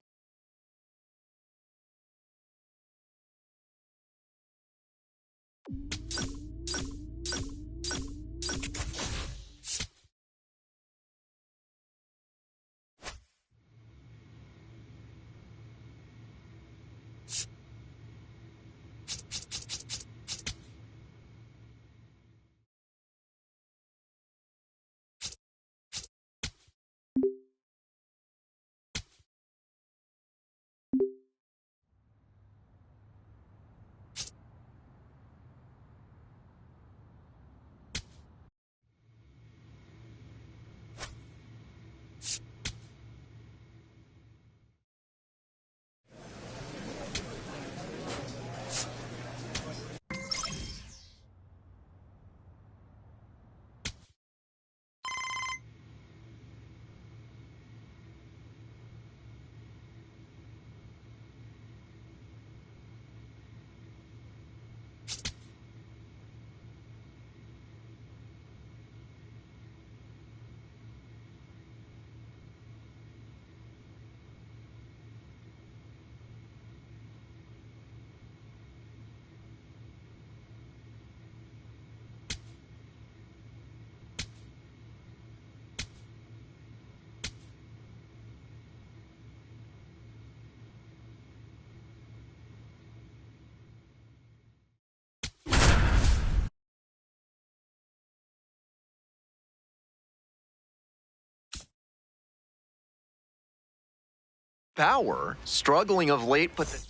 B: Bauer struggling of late, but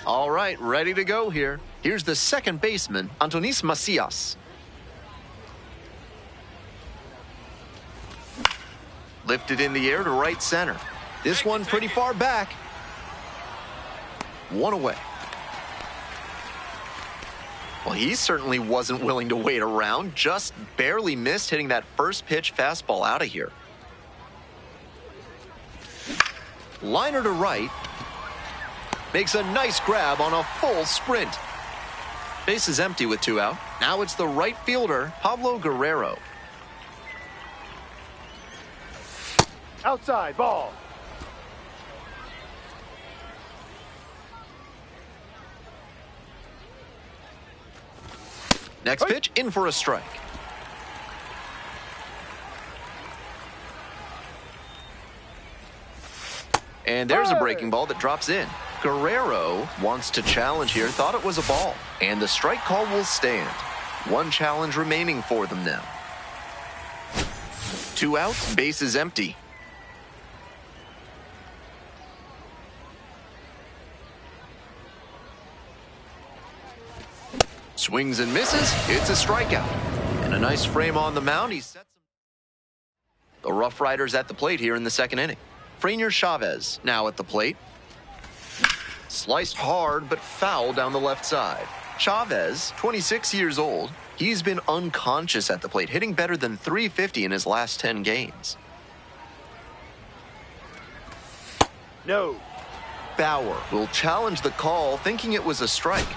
B: all right, ready to go here. Here's the second baseman, Antonis Macias. Lifted in the air to right center. This one pretty far back. 1 away. Well, he certainly wasn't willing to wait around, just barely missed hitting that first pitch fastball out of here. Liner to right. Makes a nice grab on a full sprint. Base is empty with 2 out. Now it's the right fielder, Pablo Guerrero.
C: Outside, ball.
B: Next pitch, in for a strike. And there's a breaking ball that drops in. Guerrero wants to challenge here, thought it was a ball. And the strike call will stand. 1 challenge remaining for them now. 2 outs, base is empty. Swings and misses, it's a strikeout. And a nice frame on the mound, he sets him. The Rough Riders at the plate here in the second inning. Frenier Chavez now at the plate. Sliced hard, but foul down the left side. Chavez, 26 years old, he's been unconscious at the plate, hitting better than .350 in his last 10 games.
C: No.
B: Bauer will challenge the call, thinking it was a strike.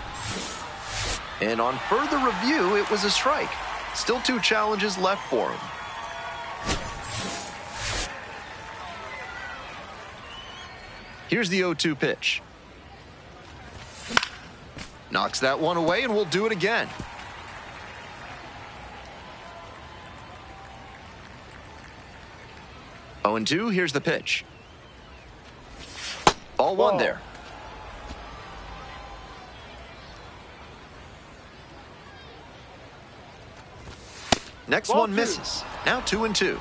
B: And on further review, it was a strike. Still 2 challenges left for him. Here's the 0-2 pitch. Knocks that one away, and we'll do it again. Oh, and 2, here's the pitch. Ball 1 there. Next
C: Ball
B: one
C: 2.
B: misses. Now 2 and 2.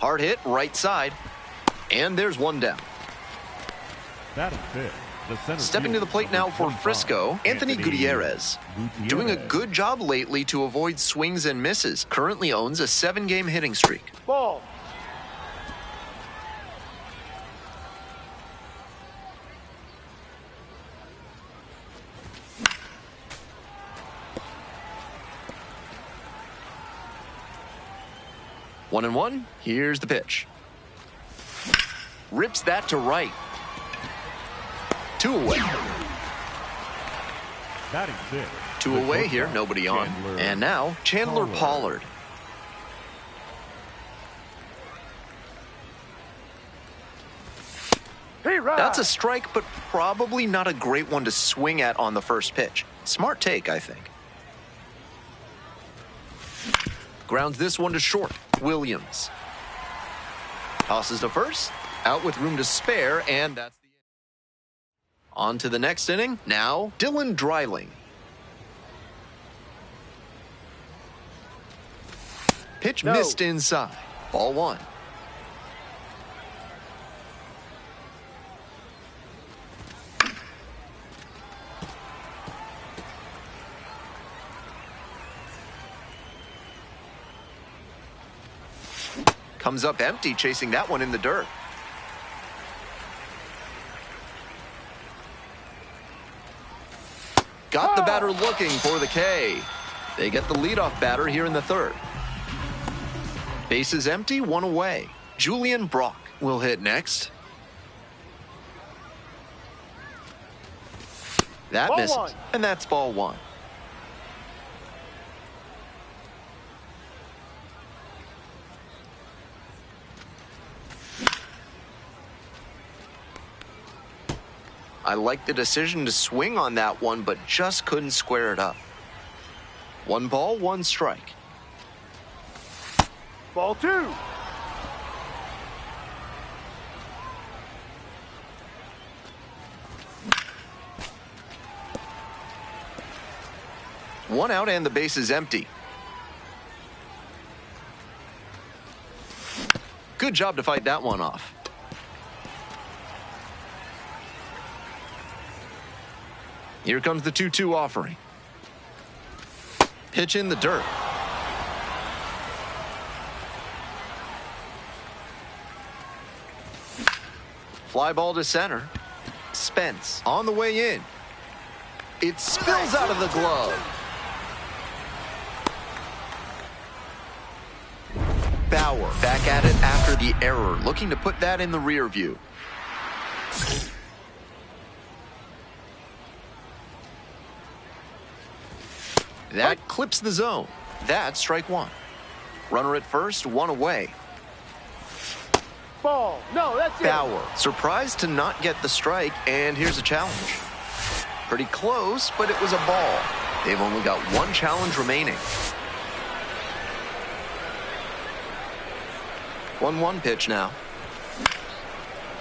B: Hard hit, right side. And there's 1 down.
E: Batting fifth, the center
B: Stepping to the plate now for Frisco, Anthony Gutierrez. Doing a good job lately to avoid swings and misses. Currently owns a 7-game hitting streak.
C: Ball.
B: One and one. Here's the pitch. Rips that to right. 2 away.
E: Batting sixth.
B: 2 away here, nobody on. And now, Chandler Pollard.
C: Hey, right.
B: That's a strike, but probably not a great one to swing at on the first pitch. Smart take, I think. Grounds this one to short. Williams. Tosses to first. Out with room to spare, and that's the end. On to the next inning. Now, Dylan Dreiling. Pitch missed inside. Ball 1. Comes up empty, chasing that one in the dirt. Got the batter looking for the K. They get the leadoff batter here in the third. Bases empty, 1 away. Julian Brock will hit next. That
C: Ball
B: misses,
C: 1.
B: and that's ball 1. I like the decision to swing on that one, but just couldn't square it up. 1 ball, 1 strike.
C: Ball 2.
B: One out and the base is empty. Good job to fight that one off. Here comes the 2-2 offering. Pitch in the dirt. Fly ball to center. Spence on the way in. It spills out of the glove. Bauer back at it after the error, looking to put that in the rear view. That clips the zone. That's strike 1. Runner at first, 1 away.
C: Ball. No, that's it.
B: Bauer, surprised to not get the strike, and here's a challenge. Pretty close, but it was a ball. They've only got 1 challenge remaining. 1-1 pitch now.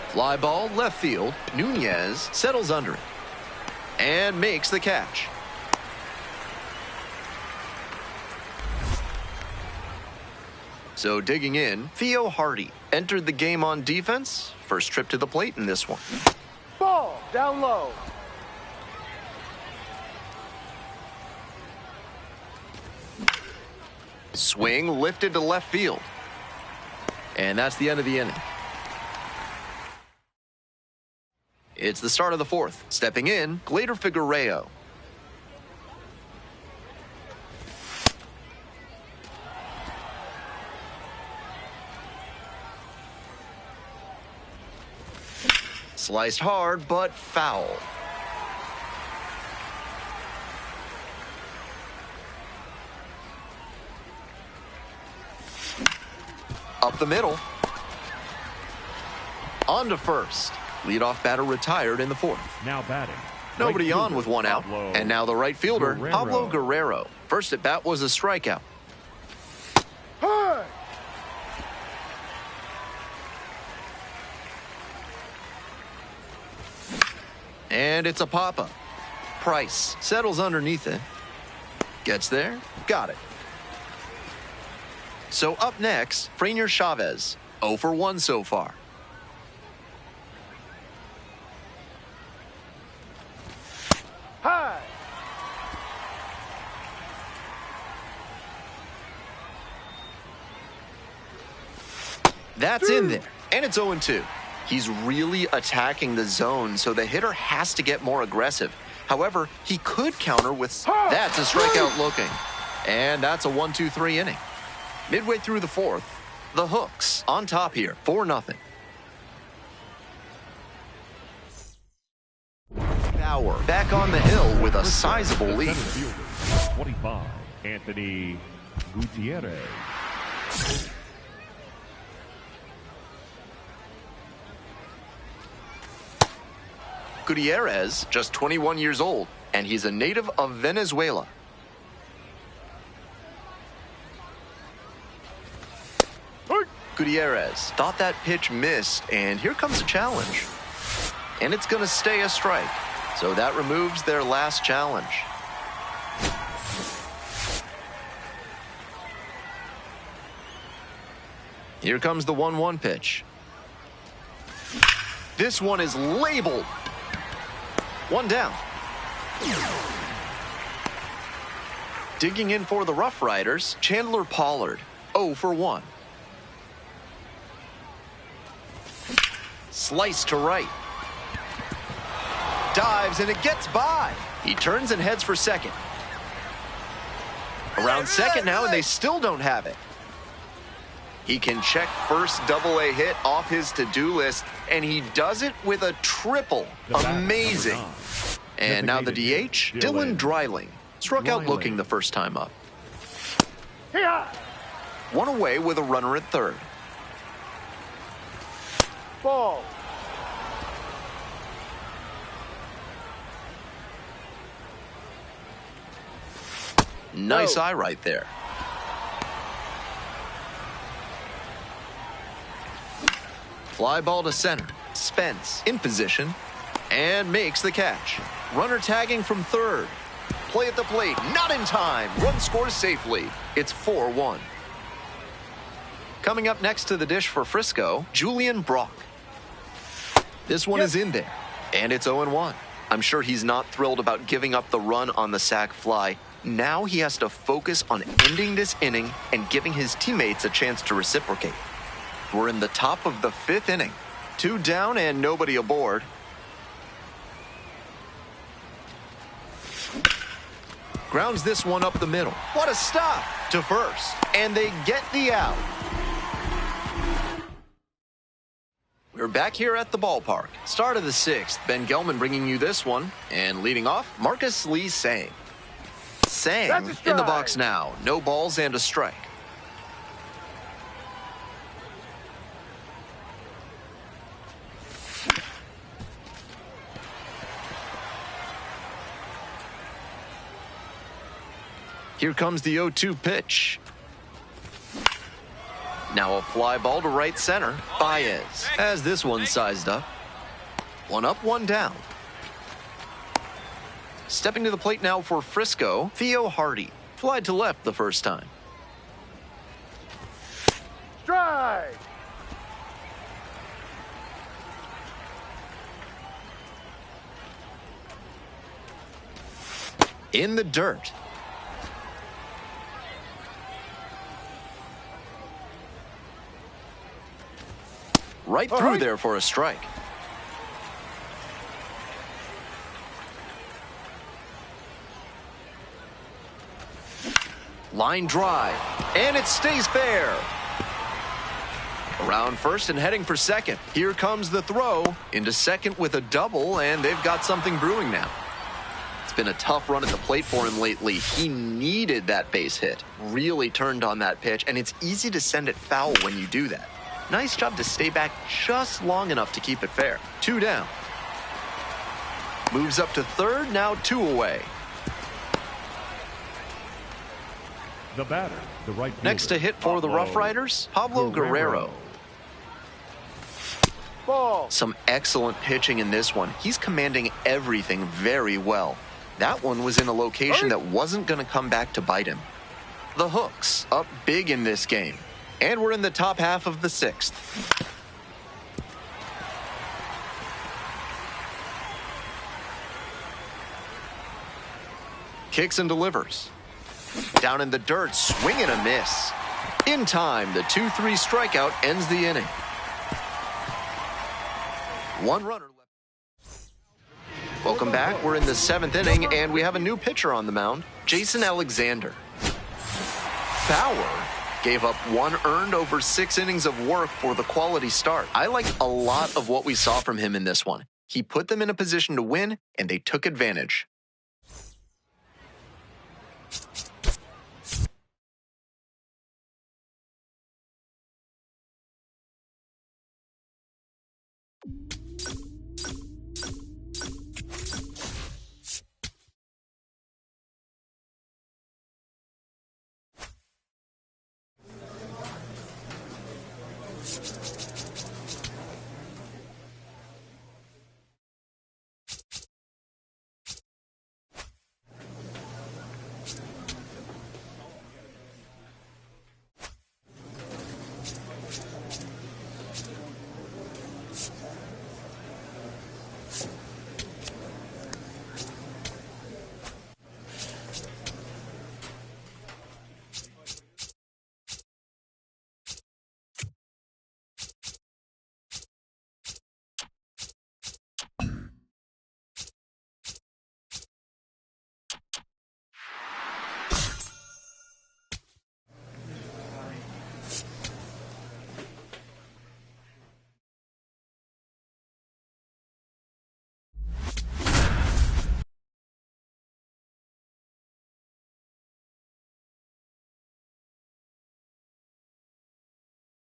B: Fly ball, left field. Nunez settles under it and makes the catch. So digging in, Theo Hardy entered the game on defense. First trip to the plate in this one.
C: Ball. Down low.
B: Swing lifted to left field. And that's the end of the inning. It's the start of the 4th. Stepping in, Glader Figueiredo. Sliced hard, but foul. Up the middle. On to first. Leadoff batter retired in the 4th.
E: Now batting.
B: Nobody
E: Right
B: on
E: fielder,
B: with 1 out.
E: Pablo
B: And now the right fielder,
E: Guerrero.
B: Pablo Guerrero. First at bat was a strikeout.
C: Hey.
B: And it's a pop-up. Price settles underneath it. Gets there. Got it. So up next, Franier Chavez. 0 for 1 so far. That's in there, and it's 0-2. He's really attacking the zone, so the hitter has to get more aggressive. However, he could counter with... That's a strikeout looking. And that's a 1-2-3 inning. Midway through the fourth, the Hooks on top here, 4-0. Bauer back on the hill with a sizable lead.
E: 25, Anthony Gutierrez.
B: Gutierrez, just 21 years old, and he's a native of Venezuela. Gutierrez thought that pitch missed, and here comes a challenge. And it's going to stay a strike. So that removes their last challenge. Here comes the 1-1 pitch. This one is labeled. One down. Digging in for the Rough Riders, Chandler Pollard, 0 for 1. Slice to right. Dives and it gets by. He turns and heads for second. Around second now, and they still don't have it. He can check first double-A hit off his to-do list, and he does it with a triple. Amazing. And now the DH, Dylan Dreiling. Struck out looking the first time up. One away with a runner at third.
C: Ball.
B: Nice eye right there. Fly ball to center. Spence in position and makes the catch. Runner tagging from third. Play at the plate, not in time. Run scores safely. It's 4-1. Coming up next to the dish for Frisco, Julian Brock. This one is in there, and it's 0-1. I'm sure he's not thrilled about giving up the run on the sac fly. Now he has to focus on ending this inning and giving his teammates a chance to reciprocate. We're in the top of the fifth inning. 2 down and nobody aboard. Grounds this one up the middle. What a stop to first. And they get the out. We're back here at the ballpark. Start of the 6th. Ben Gelman bringing you this one. And leading off, Marcus Lee Sang. Sang in the box now. No balls and a strike. Here comes the 0-2 pitch. Now a fly ball to right center. Baez has this one sized up. 1 up, 1 down. Stepping to the plate now for Frisco, Theo Hardy. Flied to left the first time.
C: Strike.
B: In the dirt. Right through there for a strike. Line drive, and it stays fair. Around first and heading for second. Here comes the throw into second with a double, and they've got something brewing now. It's been a tough run at the plate for him lately. He needed that base hit. Really turned on that pitch, and it's easy to send it foul when you do that. Nice job to stay back just long enough to keep it fair. 2 down. Moves up to third, now 2 away.
E: The batter, the right fielder.
B: Next to hit for the Rough Riders, Pablo Guerrero.
C: Ball.
B: Some excellent pitching in this one. He's commanding everything very well. That one was in a location that wasn't going to come back to bite him. The Hooks up big in this game. And we're in the top half of the 6th. Kicks and delivers. Down in the dirt, swing and a miss. In time, the 2-3 strikeout ends the inning. One runner left. Welcome back. We're in the 7th inning, and we have a new pitcher on the mound, Jason Alexander. Bauer gave up 1 earned over 6 innings of work for the quality start. I liked a lot of what we saw from him in this one. He put them in a position to win, and they took advantage.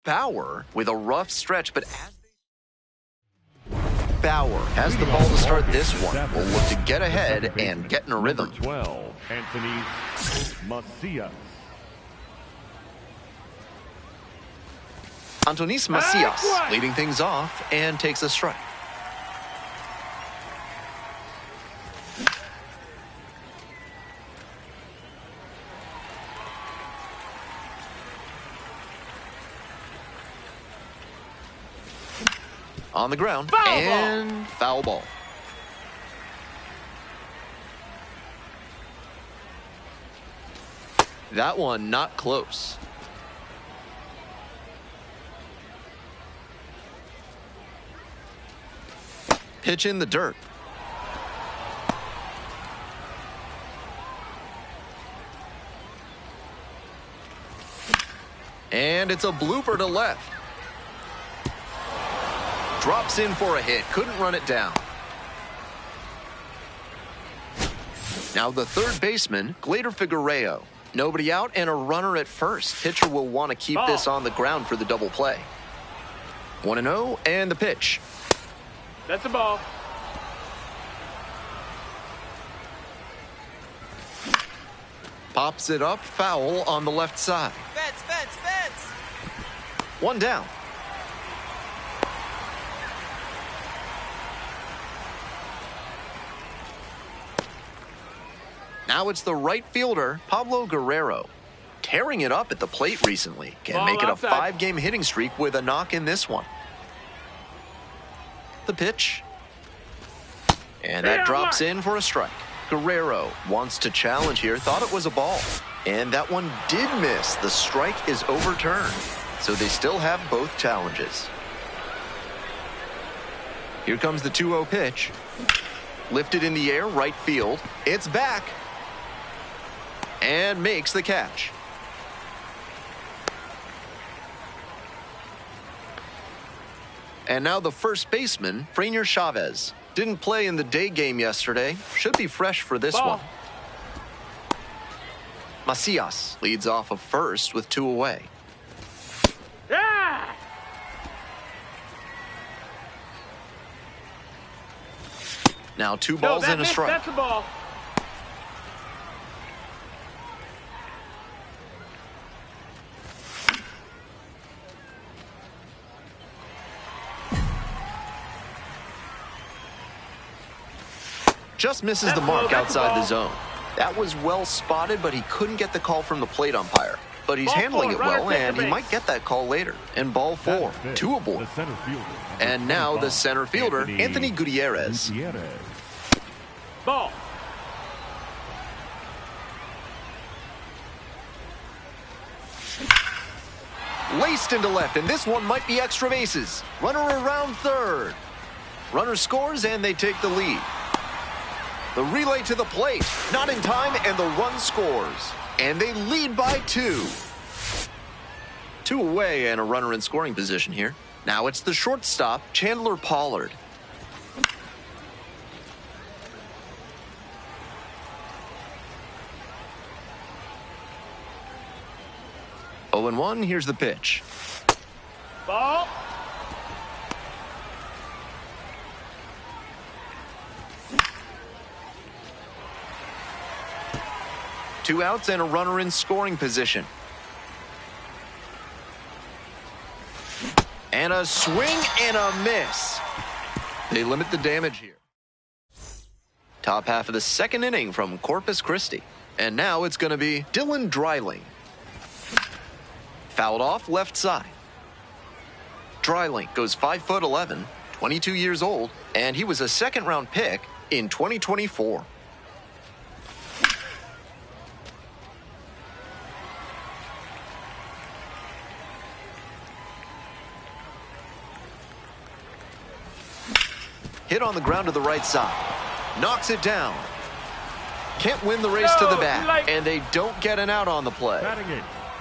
B: Bauer with a rough stretch, but Bauer has the ball to start this one. Will look to get ahead and get in a rhythm.
E: 12, Anthony Macias.
B: Antonis Macias leading things off and takes a strike. On the ground, and foul ball. That one not close. Pitch in the dirt. And it's a blooper to left. Drops in for a hit. Couldn't run it down. Now the third baseman, Glader Figueiredo. Nobody out and a runner at first. Pitcher will want to keep this on the ground for the double play. 1-0 and the pitch.
C: That's a ball.
B: Pops it up, foul on the left side.
D: Fence, fence, fence.
B: One down. Now it's the right fielder, Pablo Guerrero. Tearing it up at the plate recently. Can make it a 5-game hitting streak with a knock in this one. The pitch. And that drops in for a strike. Guerrero wants to challenge here. Thought it was a ball. And that one did miss. The strike is overturned. So they still have both challenges. Here comes the 2-0 pitch. Lifted in the air, right field. It's back. And makes the catch. And now the first baseman, Frenier Chavez. Didn't play in the day game yesterday. Should be fresh for this one. Macias leads off of first with 2 away.
C: Yeah!
B: Now 2 balls and a strike.
C: That's a ball.
B: Just misses the mark outside the zone. That was well spotted, but he couldn't get the call from the plate umpire. But he's handling it well, and he might get that call later. And ball 4, 2 aboard. And now the center fielder, Anthony Gutierrez.
C: Ball.
B: laced into left, and this one might be extra bases. Runner around third. Runner scores, and they take the lead. The relay to the plate, not in time, and the run scores. And they lead by 2. 2 away and a runner in scoring position here. Now it's the shortstop, Chandler Pollard. Oh, and 1, here's the pitch.
C: Ball.
B: Two outs and a runner in scoring position. And a swing and a miss. They limit the damage here. Top half of the second inning from Corpus Christi. And now it's going to be Dylan Dreiling. Fouled off left side. Dreiling goes 5'11", 22 years old, and he was a second-round pick in 2024. Hit on the ground to the right side. Knocks it down. Can't win the race to the bat, and they don't get an out on the play.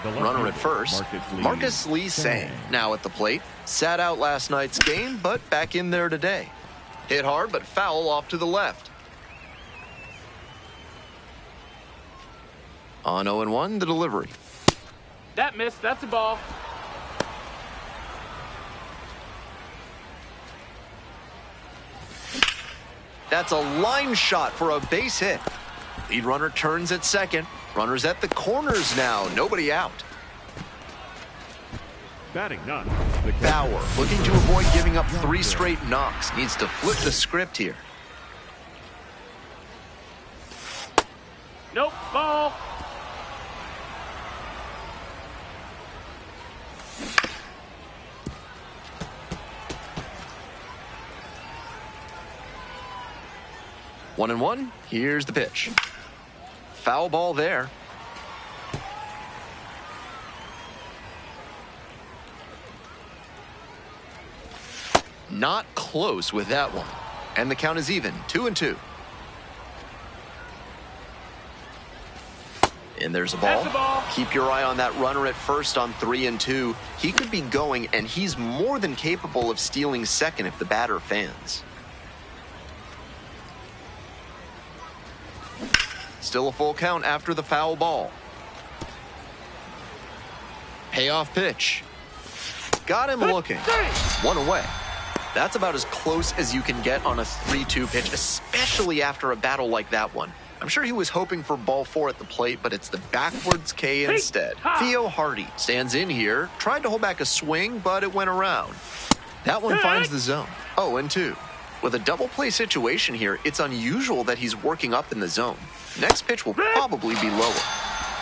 B: Runner at first, Marcus Lee Sang. Now at the plate. Sat out last night's game, but back in there today. Hit hard, but foul off to the left. On 0-1, the delivery.
C: That missed. That's a ball.
B: That's a line shot for a base hit. Lead runner turns at second. Runners at the corners now. Nobody out.
E: Batting none.
B: Bauer looking to avoid giving up 3 straight knocks. Needs to flip the script here.
C: Nope. Ball.
B: One and one. Here's the pitch. Foul ball there. Not close with that one. And the count is even, 2-2. And there's a ball.
C: That's a ball.
B: Keep your eye on that runner at first on 3-2. He could be going, and he's more than capable of stealing second if the batter fans. Still a full count after the foul ball. Payoff pitch. Got him looking. One away. That's about as close as you can get on a 3-2 pitch, especially after a battle like that one. I'm sure he was hoping for ball 4 at the plate, but it's the backwards K instead. Theo Hardy stands in here, tried to hold back a swing, but it went around. That one finds the zone. 0-2. With a double play situation here, it's unusual that he's working up in the zone. Next pitch will probably be lower.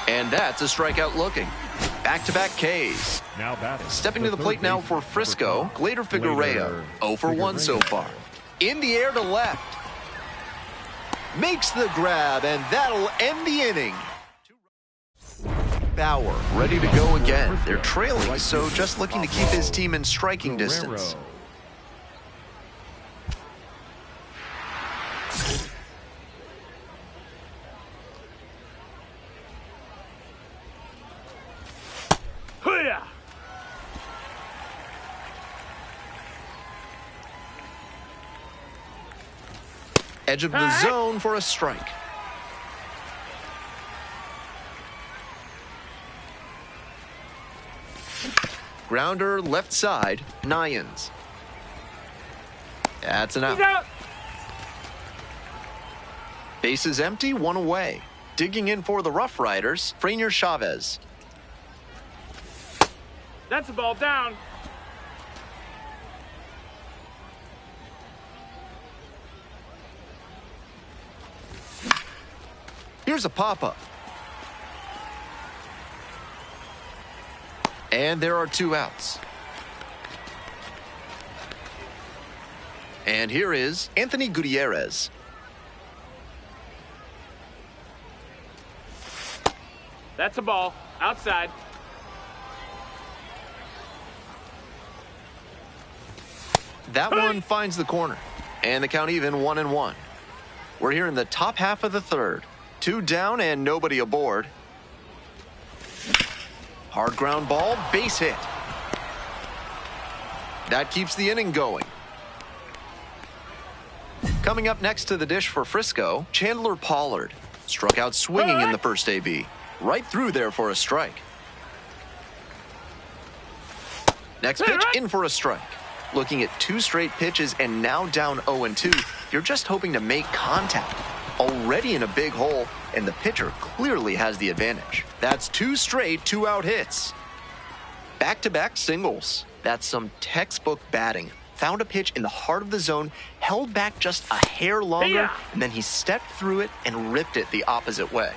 B: And that's a strikeout looking. Back-to-back Ks. Stepping to the plate now for Frisco, Glader Figueroa. 0 for 1 so far. In the air to left. Makes the grab, and that'll end the inning. Bauer ready to go again. They're trailing, so just looking to keep his team in striking distance. Edge of the zone for a strike. Grounder left side, Nyans. That's an out. Base is empty, 1 away. Digging in for the Rough Riders, Frenier Chavez.
C: That's a ball down.
B: Here's a pop-up. And there are 2 outs. And here is Anthony Gutierrez.
C: That's a ball. Outside.
B: That one finds the corner. And the count even 1-1. We're here in the top half of the third. 2 down and nobody aboard. Hard ground ball, base hit. That keeps the inning going. Coming up next to the dish for Frisco, Chandler Pollard. Struck out swinging in the first AB. Right through there for a strike. Next pitch, in for a strike. Looking at 2 straight pitches and now down 0-2. You're just hoping to make contact. Already in a big hole, and the pitcher clearly has the advantage. That's 2 straight 2-out hits. Back-to-back singles. That's some textbook batting. Found a pitch in the heart of the zone, held back just a hair longer, and then he stepped through it and ripped it the opposite way.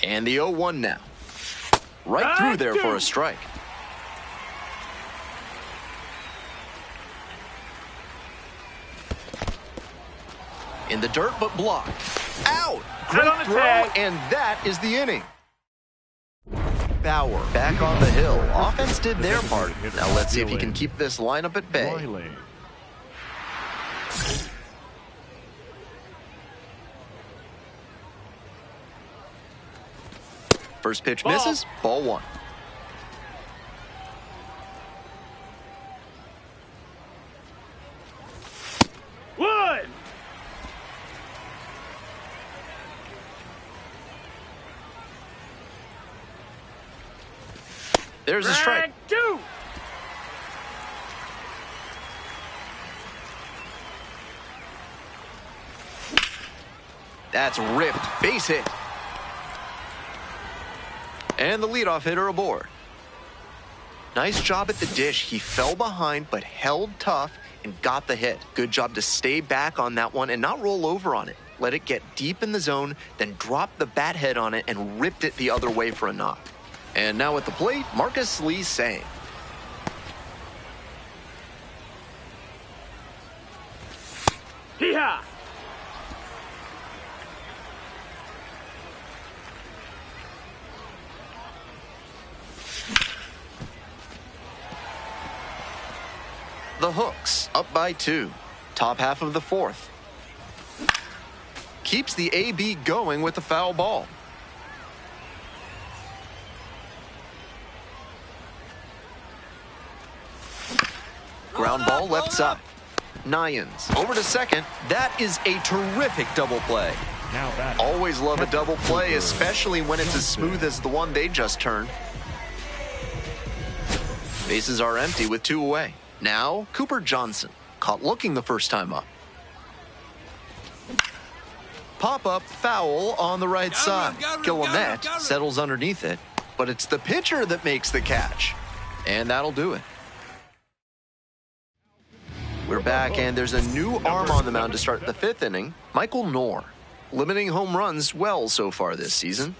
B: And the 0-1 now. Right through there for a strike. In the dirt, but blocked. Out! Great throw, and that is the inning. Bauer back on the hill. Offense did their part. Now let's see if he can keep this lineup at bay. First pitch misses, ball 1. There's a strike.
C: 2.
B: That's ripped. Base hit. And the leadoff hitter aboard. Nice job at the dish. He fell behind but held tough and got the hit. Good job to stay back on that one and not roll over on it. Let it get deep in the zone, then drop the bat head on it and ripped it the other way for a knock. And now at the plate, Marcus Lee Sang.
C: Hee-haw!
B: The Hooks up by 2. Top half of the 4th. Keeps the AB going with the foul ball. Ground ball left side. Nyans over to second. That is a terrific double play. Always love a double play, especially when it's as smooth as the one they just turned. Bases are empty with 2 away. Now, Cooper Johnson, caught looking the first time up. Pop-up foul on the right side. Guillemette settles underneath it, but it's the pitcher that makes the catch. And that'll do it. We're back, and there's a new arm on the mound to start the 5th inning, Michael Knorr, limiting home runs well so far this season.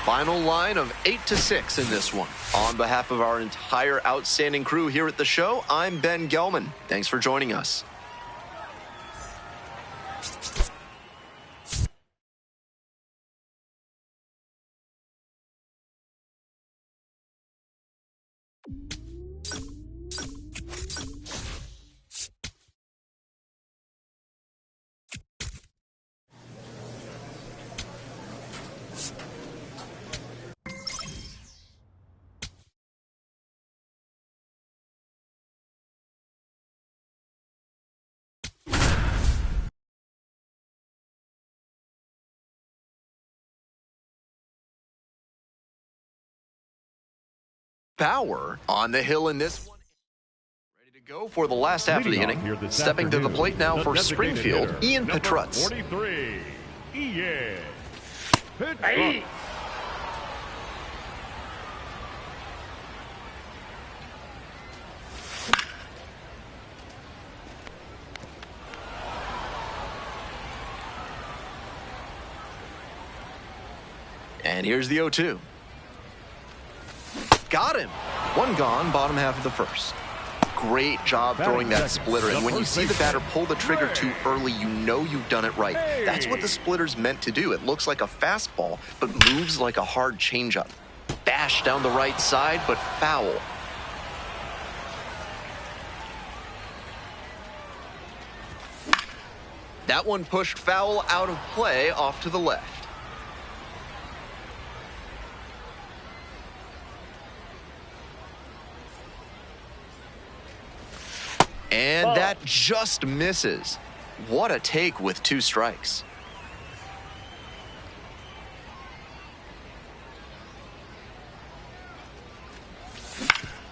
B: Final line of 8-6 in this one. On behalf of our entire outstanding crew here at the show, I'm Ben Gelman. Thanks for joining us. Bauer on the hill in this one. Ready to go for the last half of the inning. Stepping to the plate now for Springfield, Ian Petrutz.
E: 43, Ian Petrutz.
C: Hey.
B: And here's the 0-2. Got him. One gone, bottom half of the first. Great job throwing that splitter. And when you see the batter pull the trigger too early, you know you've done it right. That's what the splitter's meant to do. It looks like a fastball, but moves like a hard changeup. Bad dash down the right side, but foul. That one pushed foul out of play off to the left. And that just misses. What a take with 2 strikes.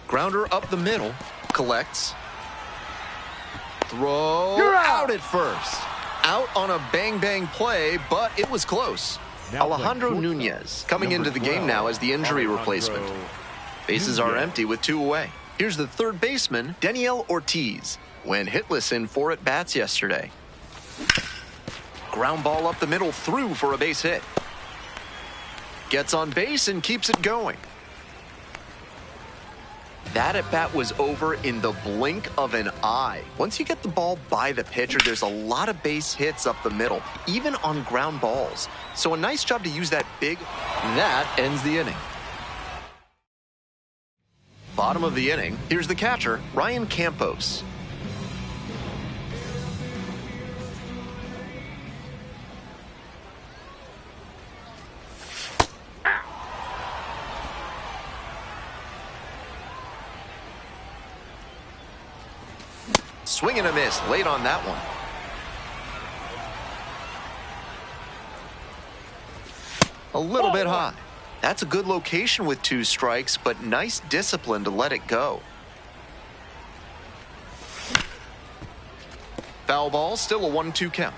B: Grounder up the middle, collects. Throw out at first. Out on a bang-bang play, but it was close. Alejandro Nunez coming into the game now as the injury replacement. Bases are empty with 2 away. Here's the third baseman, Daniel Ortiz, went hitless in 4 at-bats yesterday. Ground ball up the middle, through for a base hit. Gets on base and keeps it going. That at-bat was over in the blink of an eye. Once you get the ball by the pitcher, there's a lot of base hits up the middle, even on ground balls. So a nice job to use that big. That ends the inning. Bottom of the inning, here's the catcher, Ryan Campos. Swing and a miss late on that one. A little bit high. That's a good location with 2 strikes, but nice discipline to let it go. Foul ball, still a 1-2 count.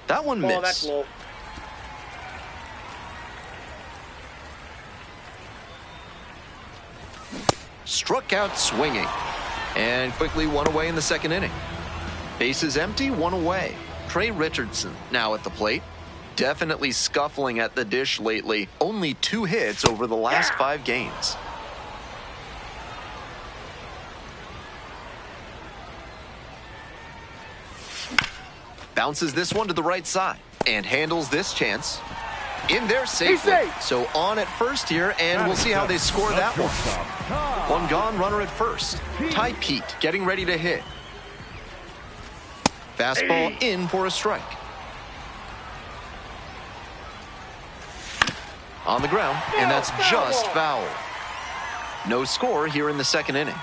B: That one missed.
C: That's low.
B: Struck out swinging. And quickly 1 away in the second inning. Bases empty, 1 away. Trey Richardson now at the plate. Definitely scuffling at the dish lately. Only 2 hits over the last 5 games. Bounces this one to the right side and handles this chance. In there safely. So on at first here, and we'll see how they score that one. 1 gone, runner at first. Ty Pete getting ready to hit. Fastball in for a strike. On the ground, and that's just foul. No score here in the second inning.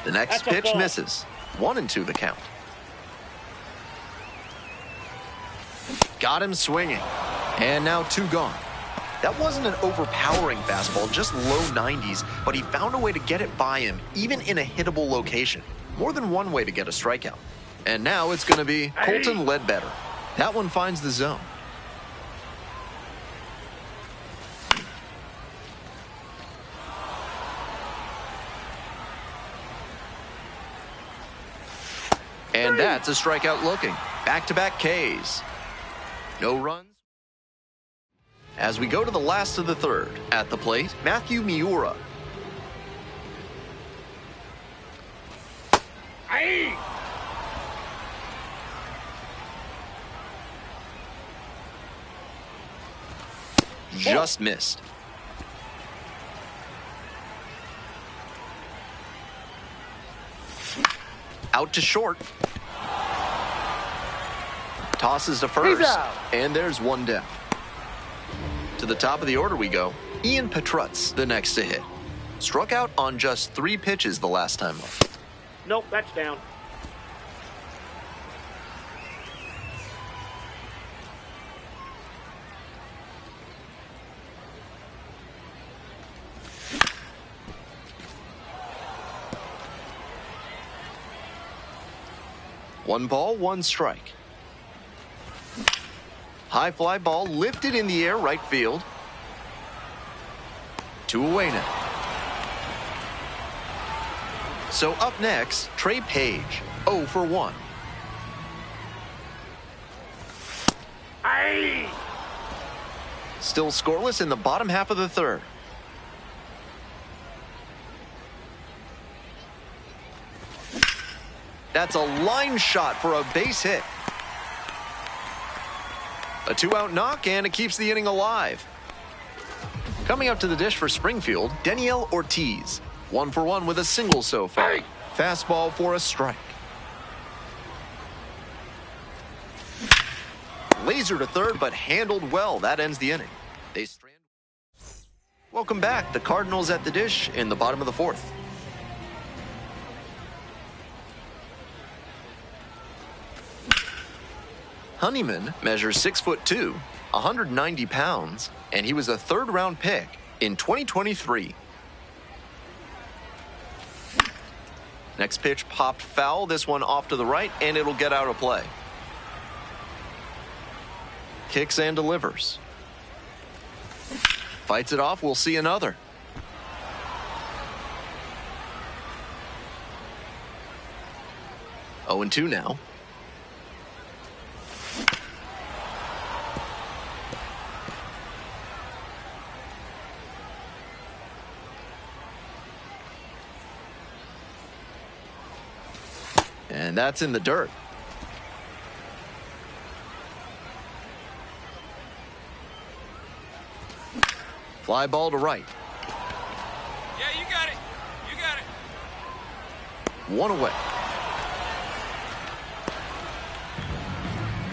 B: The next pitch misses. 1-2 the count. Got him swinging. And now 2 gone. That wasn't an overpowering fastball, just low 90s, but he found a way to get it by him, even in a hittable location. More than one way to get a strikeout. And now it's going to be Colton Ledbetter. That one finds the zone. And that's a strikeout looking. Back-to-back Ks. No runs. As we go to the last of the third, at the plate, Matthew Miura. Just missed. Out to short. Tosses to first, and there's 1 down. To the top of the order we go. Ian Petrutz, the next to hit. Struck out on just 3 pitches the last time up.
C: Nope, that's down.
B: One ball, 1 strike. High fly ball lifted in the air, right field. 2 away now. So up next, Trey Page, 0 for 1. Still scoreless in the bottom half of the third. That's a line shot for a base hit. A 2-out knock, and it keeps the inning alive. Coming up to the dish for Springfield, Daniel Ortiz. 1 for 1 with a single so far. Fastball for a strike. Laser to third, but handled well. That ends the inning. Welcome back. The Cardinals at the dish in the bottom of the fourth. Honeyman measures 6'2", 190 pounds, and he was a third-round pick in 2023. Next pitch popped foul. This one off to the right, and it'll get out of play. Kicks and delivers. Fights it off. We'll see another. Oh, 0-2 now. And that's in the dirt. Fly ball to right.
D: Yeah, you got it. You got it.
B: One away.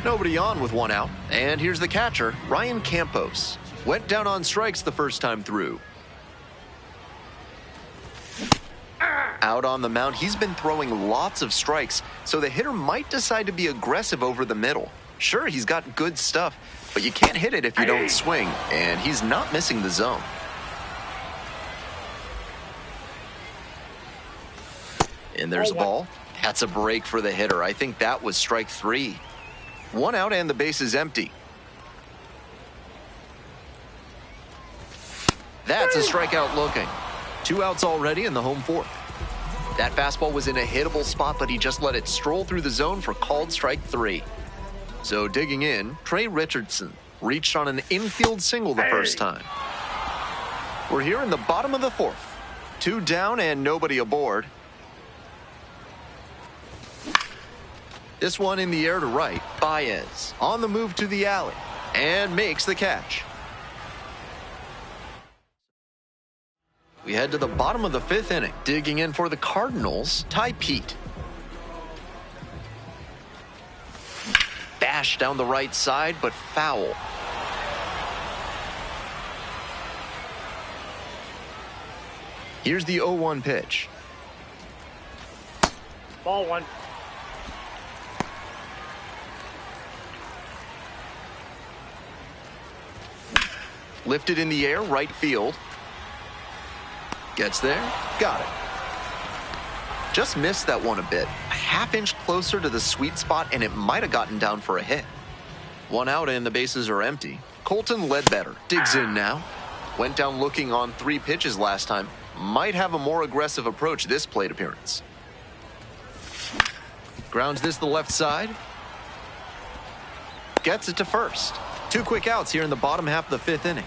B: Nobody on with 1 out. And here's the catcher, Ryan Campos. Went down on strikes the first time through. Out on the mound, he's been throwing lots of strikes, so the hitter might decide to be aggressive over the middle. Sure, he's got good stuff, but you can't hit it if you don't swing, and he's not missing the zone. And there's a ball. That's a break for the hitter. I think that was strike 3. 1 out and the base is empty. That's a strikeout looking. 2 outs already in the home fourth. That fastball was in a hittable spot, but he just let it stroll through the zone for called strike 3. So digging in, Trey Richardson reached on an infield single the first time. We're here in the bottom of the fourth. 2 down and nobody aboard. This one in the air to right. Baez on the move to the alley and makes the catch. We head to the bottom of the 5th inning. Digging in for the Cardinals, Ty Pete. Bash down the right side, but foul. Here's the 0-1 pitch.
C: Ball 1.
B: Lifted in the air, right field. Gets there, got it. Just missed that one a bit. A half-inch closer to the sweet spot, and it might have gotten down for a hit. 1 out and the bases are empty. Colton Ledbetter digs in now. Went down looking on 3 pitches last time. Might have a more aggressive approach this plate appearance. Grounds this to the left side. Gets it to first. 2 quick outs here in the bottom half of the 5th inning.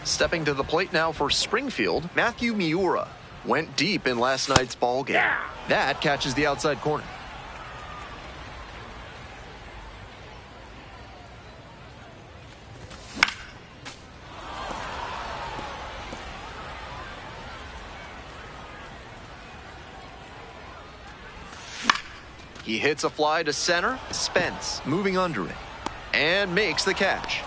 B: Stepping to the plate now for Springfield, Matthew Miura. Went deep in last night's ball game. That catches the outside corner. He hits a fly to center. Spence moving under it and makes the catch.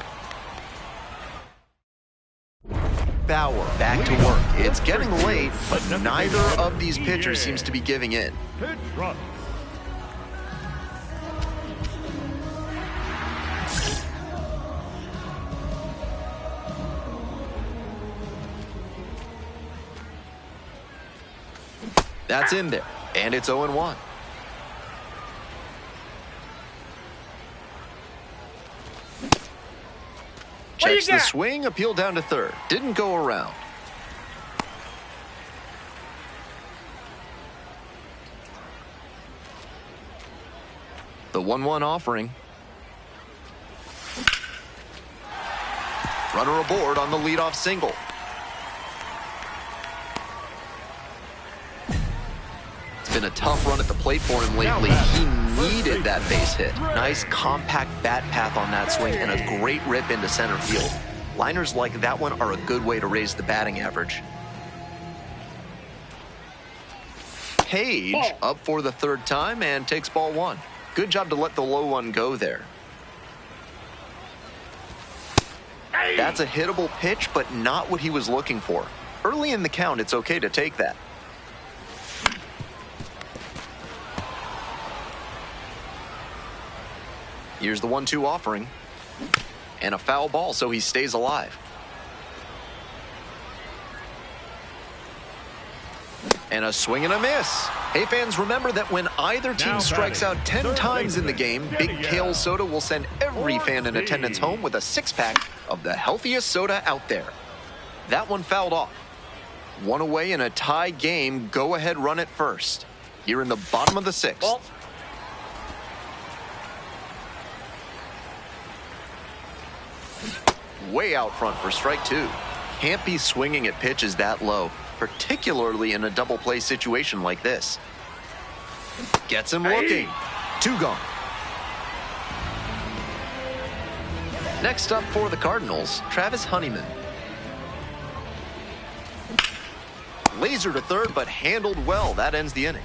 B: Bauer back to work. It's getting late, but neither of these pitchers seems to be giving in.
E: Pitch run.
B: That's in there, and it's 0-1. Checks the swing, appeal down to third. Didn't go around. The 1-1 offering. Runner aboard on the leadoff single. been a tough run at the plate for him lately. He needed that base hit. Nice compact bat path on that swing and a great rip into center field. Liners like that one are a good way to raise the batting average. Page up for the third time and takes ball one. Good job to let the low one go there. That's a hittable pitch, but not what he was looking for. Early in the count, it's okay to take that. Here's the 1-2 offering. And a foul ball, so he stays alive. And a swing and a miss. Hey, fans, remember that when either team strikes out 10 times in the game, Big Kale Soda will send every fan in attendance home with a 6-pack of the healthiest soda out there. That one fouled off. One away in a tie game. Go ahead, run it first. Here in the bottom of the 6th. Way out front for strike 2. Can't be swinging at pitches that low, particularly in a double play situation like this. Gets him looking. 2 gone. Next up for the Cardinals, Travis Honeyman. Laser to third, but handled well. That ends the inning.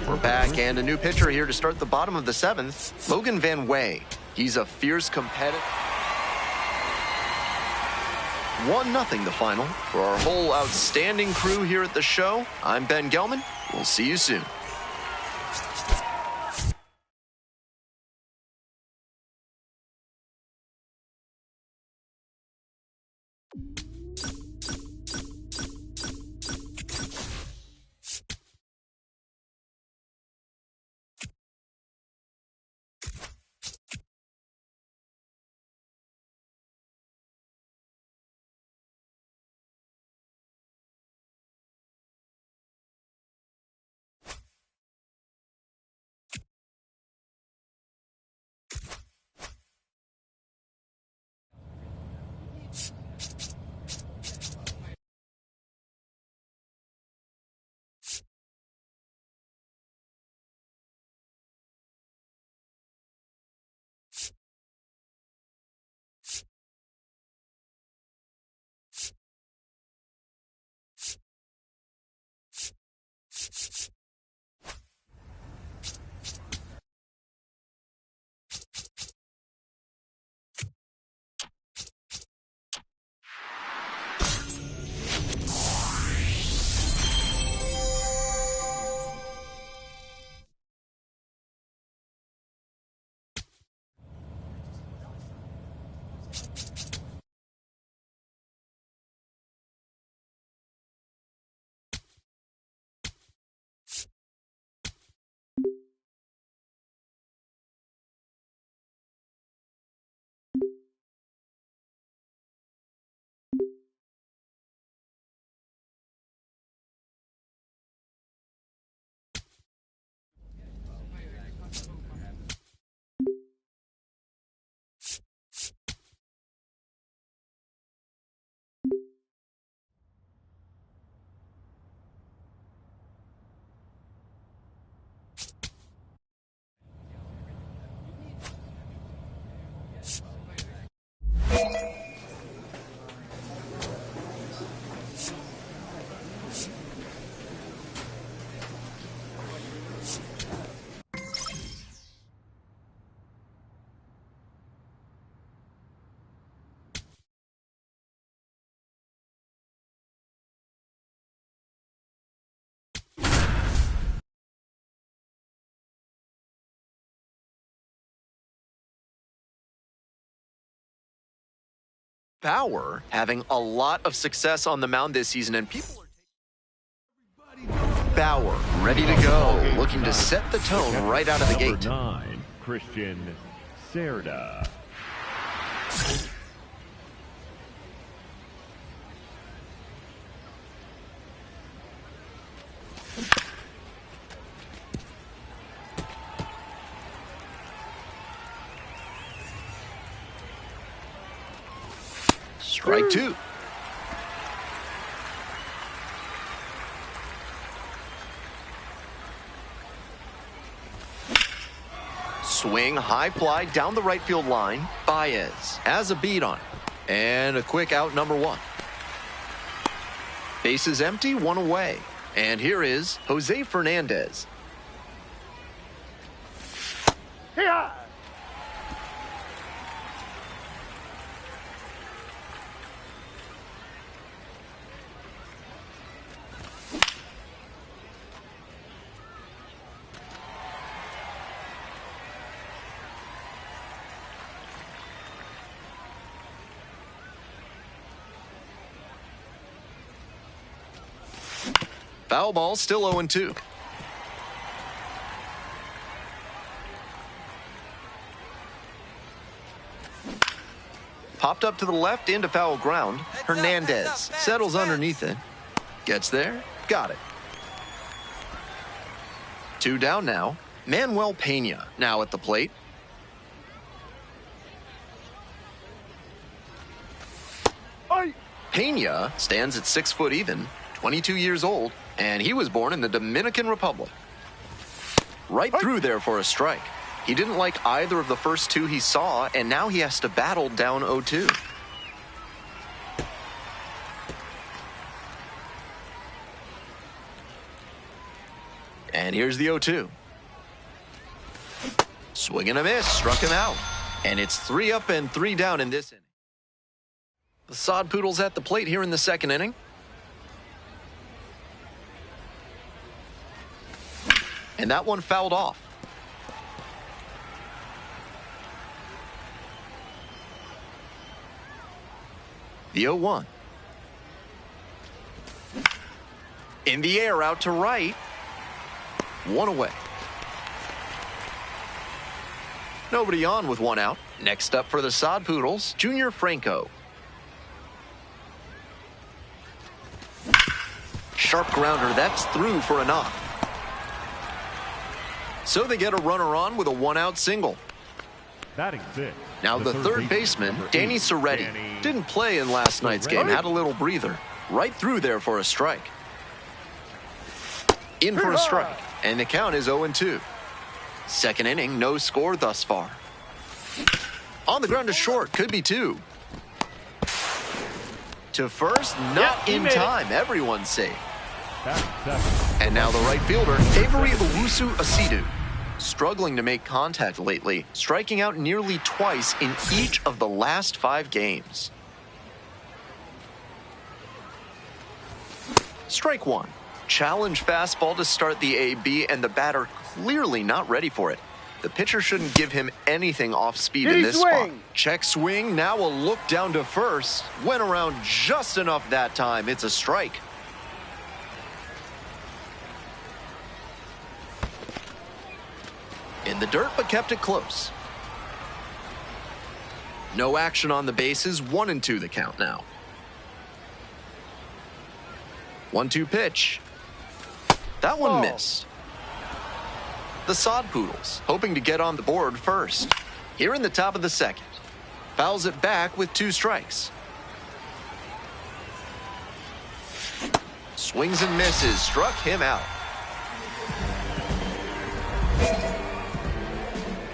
B: We're back, and a new pitcher here to start the bottom of the 7th, Logan Van Way. He's a fierce competitor. 1-0 the final. For our whole outstanding crew here at the show, I'm Ben Gelman. We'll see you soon. Bauer having a lot of success on the mound this season, and people are Bauer ready to go, looking to set the tone right out of the gate.
E: Number 9, Christian Cerda.
B: Strike 2. swing, high fly down the right field line. Baez has a beat on it. And a quick out, number 1. Bases empty, 1 away. And here is Jose Fernandez.
C: Here!
B: Foul ball, still 0-2. Popped up to the left into foul ground. Hernandez settles underneath it. Gets there. Got it. 2 down now. Manuel Pena now at the plate. Pena stands at 6 foot even, 22 years old, and he was born in the Dominican Republic. Right through there for a strike. He didn't like either of the first 2 he saw, and now he has to battle down 0-2. And here's the 0-2. Swing and a miss, struck him out. And it's 3 up and 3 down in this inning. The Sod Poodles at the plate here in the second inning. And that one fouled off. The 0-1. In the air, out to right. 1 away. Nobody on with 1 out. Next up for the Sod Poodles, Junior Franco. Sharp grounder, that's through for a knock. So they get a runner on with a 1-out single.
E: Batting 6.
B: Now the third baseman, Danny Soretti, didn't play in last night's game, had a little breather. Right through there for a strike. In for a strike, and the count is 0-2. Second inning, no score thus far. On the ground to short, could be 2. To first, not in time. Everyone's safe. And now the right fielder, Avery Owusu-Asidu. Struggling to make contact lately, striking out nearly twice in each of the last 5 games. Strike 1. Challenge fastball to start the AB, and the batter clearly not ready for it. The pitcher shouldn't give him anything off speed in this spot. Check swing, now a look down to first. Went around just enough that time. It's a strike. In the dirt, but kept it close. No action on the bases, 1-2 the count now. 1-2 pitch. That one missed. The Sod Poodles hoping to get on the board first. Here in the top of the second. Fouls it back with 2 strikes. Swings and misses, struck him out.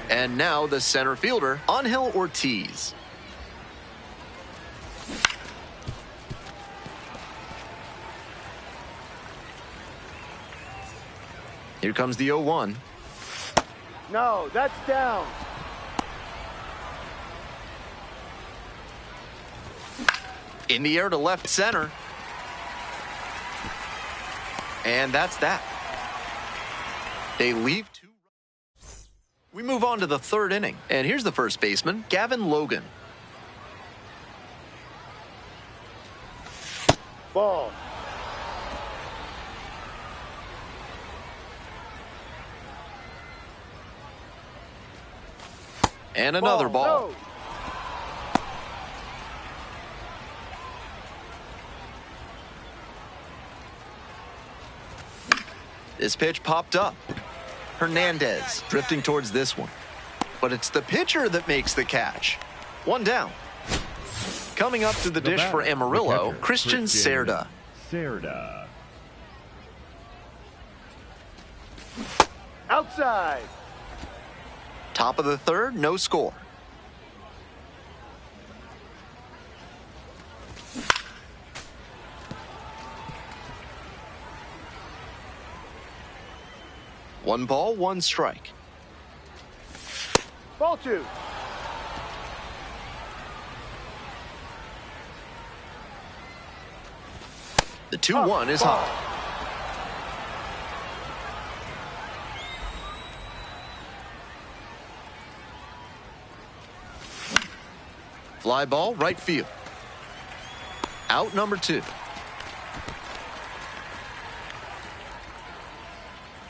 B: And now the center fielder, Angel Ortiz. Here comes the 0-1.
C: No, that's down.
B: In the air to left center. And that's that. They leave 2. We move on to the third inning. And here's the first baseman, Gavin Logan.
C: Ball.
B: And another ball.
C: No.
B: This pitch popped up. Hernandez drifting towards this one. But it's the pitcher that makes the catch. 1 down. Coming up to the dish for Amarillo, Christian Cerda.
C: Outside.
B: Top of the third, no score. One ball, one strike.
C: Ball 2.
B: The 2-1 is high. Fly ball, right field. Out number 2.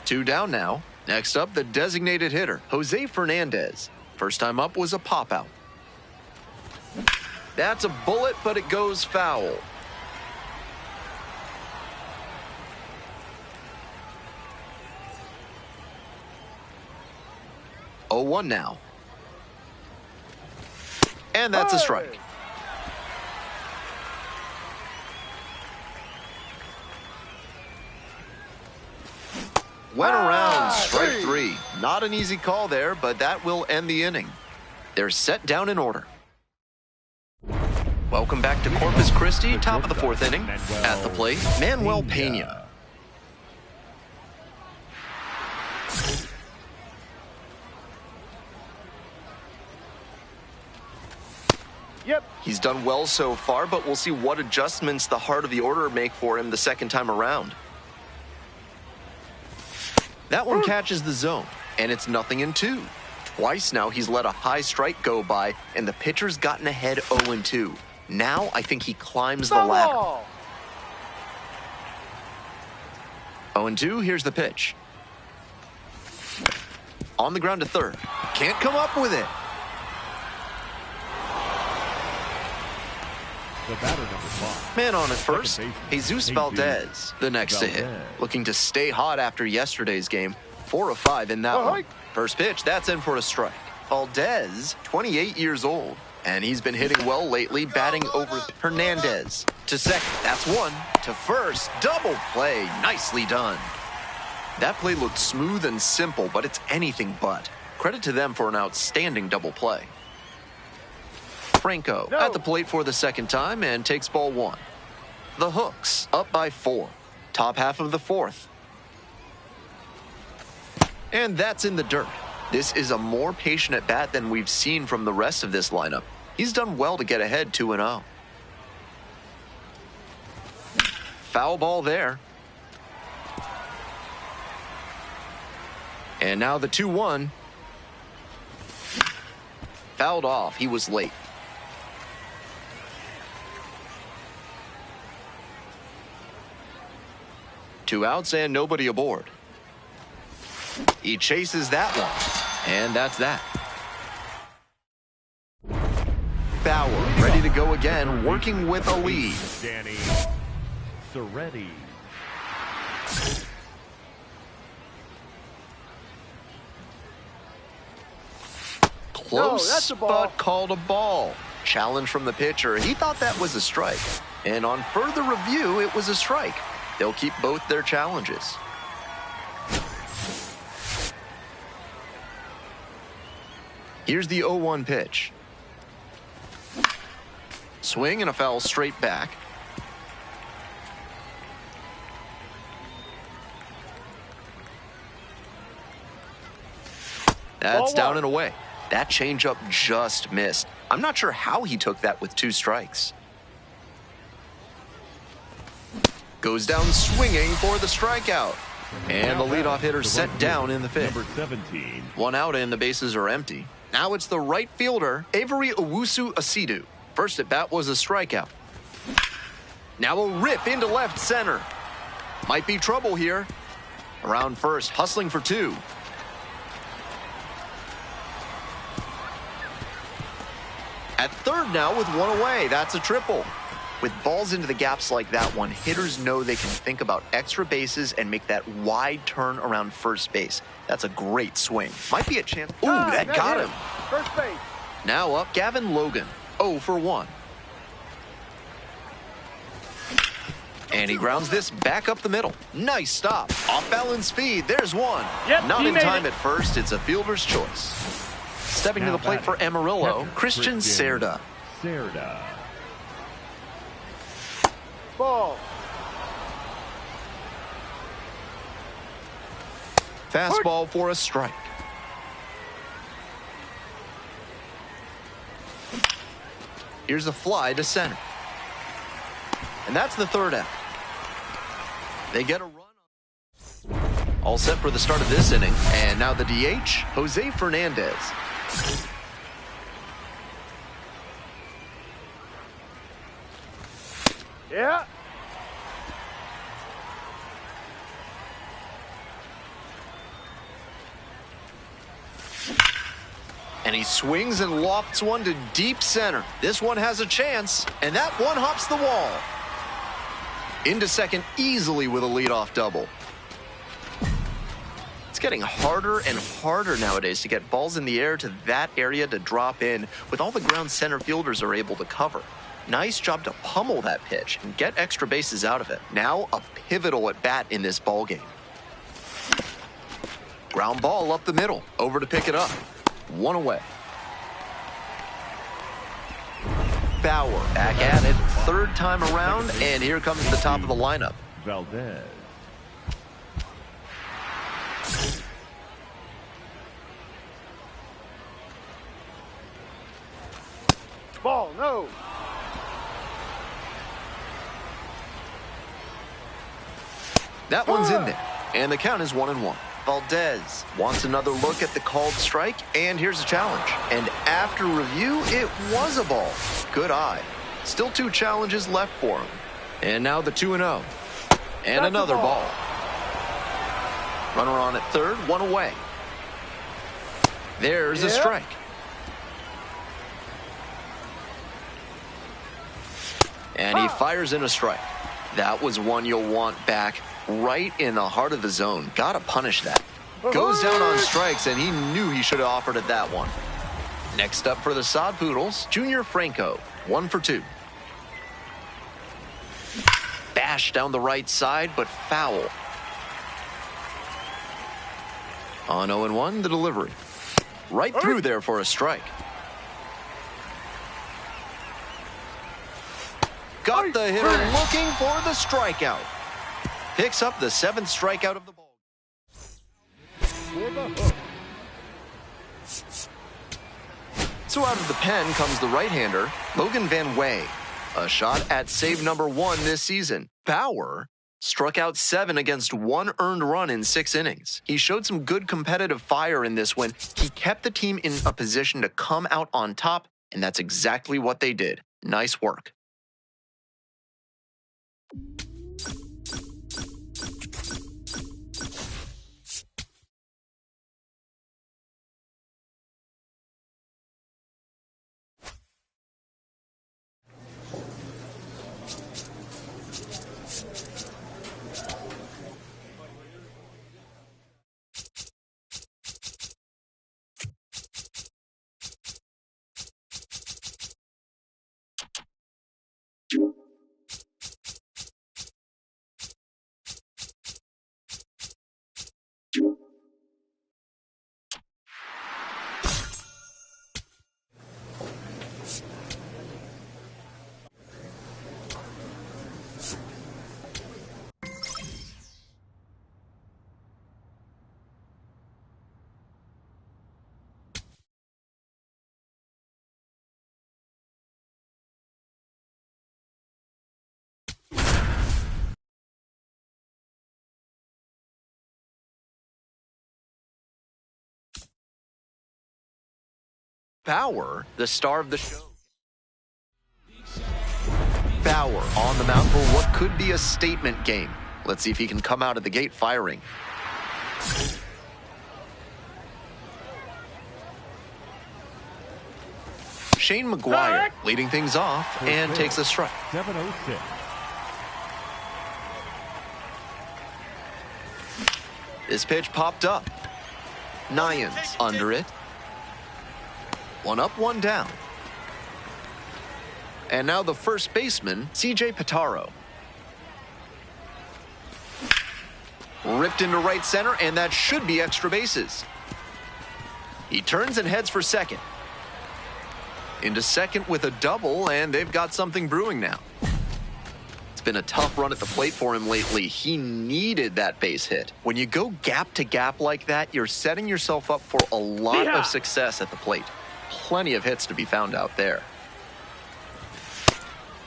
B: 2 down now. Next up, the designated hitter, Jose Fernandez. First time up was a pop out. That's a bullet, but it goes foul. Oh, 1 now. And that's a strike. Went around, strike 3. Not an easy call there, but that will end the inning. They're set down in order. Welcome back to Corpus Christi, top of the 4th inning. At the plate, Manuel Pena.
C: Yep.
B: He's done well so far, but we'll see what adjustments the heart of the order make for him the second time around. That one catches the zone, and it's 0-2. Twice now he's let a high strike go by, and the pitcher's gotten ahead 0-2. Now I think he climbs the ladder. 0-2, here's the pitch. On the ground to third. Can't come up with it.
E: The batter number 5.
B: Man on at first, Jesus Valdez, the next to hit. Looking to stay hot after yesterday's game. 4 of 5 in that one. First pitch, that's in for a strike. Valdez, 28 years old, and he's been hitting well lately, batting over Hernandez. To second, that's 1. To first, double play, nicely done. That play looked smooth and simple, but it's anything but. Credit to them for an outstanding double play. Franco at the plate for the second time and takes ball 1. The Hooks up by 4. Top half of the 4th. And that's in the dirt. This is a more patient at bat than we've seen from the rest of this lineup. He's done well to get ahead 2-0. Foul ball there. And now the 2-1. Fouled off. He was late. Two outs and nobody aboard. He chases that one, and that's that. Bauer ready to go again, working with a lead.
E: Danny Serretti.
B: Close,
C: that's a ball.
B: but called a ball. Challenge from the pitcher. He thought that was a strike. And on further review, it was a strike. They'll keep both their challenges. Here's the 0-1 pitch. Swing and a foul straight back. That's down and away. That changeup just missed. I'm not sure how he took that with 2 strikes. Goes down swinging for the strikeout. And the leadoff hitter set down in the 5th.
E: Number 17.
B: 1 out and the bases are empty. Now it's the right fielder, Avery Owusu-Asidu. First at bat was a strikeout. Now a rip into left center. Might be trouble here. Around first, hustling for 2. At third now with 1 away, that's a triple. With balls into the gaps like that one, hitters know they can think about extra bases and make that wide turn around first base. That's a great swing. Might be a chance. Ooh, that got him.
C: First base.
B: Now up, Gavin Logan, 0 for 1. And he grounds this back up the middle. Nice stop. Off balance speed, there's 1.
C: Yep,
B: Not
C: he
B: in
C: made
B: time
C: it.
B: at first, it's a fielder's choice. Stepping to the plate for Amarillo, Christian Cerda.
C: Ball.
B: Fastball for a strike. Here's a fly to center. And that's the third out. They get a run. All set for the start of this inning. And now the DH, Jose Fernandez.
C: Yeah.
B: And he swings and lofts one to deep center. This one has a chance, and that one hops the wall. Into second easily with a leadoff double. It's getting harder and harder nowadays to get balls in the air to that area to drop in with all the ground center fielders are able to cover. Nice job to pummel that pitch and get extra bases out of it. Now a pivotal at bat in this ball game. Ground ball up the middle, over to pick it up. One away. Bauer back at it, third time around, and here comes the top of the lineup.
E: Valdez.
C: Ball, no.
B: That one's in there, and the count is 1-1. Valdez wants another look at the called strike, and here's a challenge. And after review, it was a ball. Good eye. Still 2 challenges left for him. And now the 2-0. And
C: That's
B: another ball. Runner on at third, 1 away. There's a strike. And he fires in a strike. That was one you'll want back right in the heart of the zone. Gotta punish that. Goes down on strikes, and he knew he should have offered it that one. Next up for the Sod Poodles, Junior Franco, 1 for 2. Bash down the right side, but foul. On 0-1, the delivery. Right through there for a strike. Got the hitter looking for the strikeout. Picks up the 7th strikeout of the ball. So out of the pen comes the right-hander, Logan Van Way. A shot at save number 1 this season. Bauer struck out 7 against 1 earned run in 6 innings. He showed some good competitive fire in this one. He kept the team in a position to come out on top, and that's exactly what they did. Nice work. Bauer, the star of the show. Bauer on the mound for what could be a statement game. Let's see if he can come out of the gate firing. Shane McGuire leading things off and takes a strike.
E: 706.
B: This pitch popped up. Nyans under it. 1 up, 1 down. And now the first baseman, CJ Pitaro. Ripped into right center, and that should be extra bases. He turns and heads for second. Into second with a double, and they've got something brewing now. It's been a tough run at the plate for him lately. He needed that base hit. When you go gap to gap like that, you're setting yourself up for a lot of success at the plate. Plenty of hits to be found out there.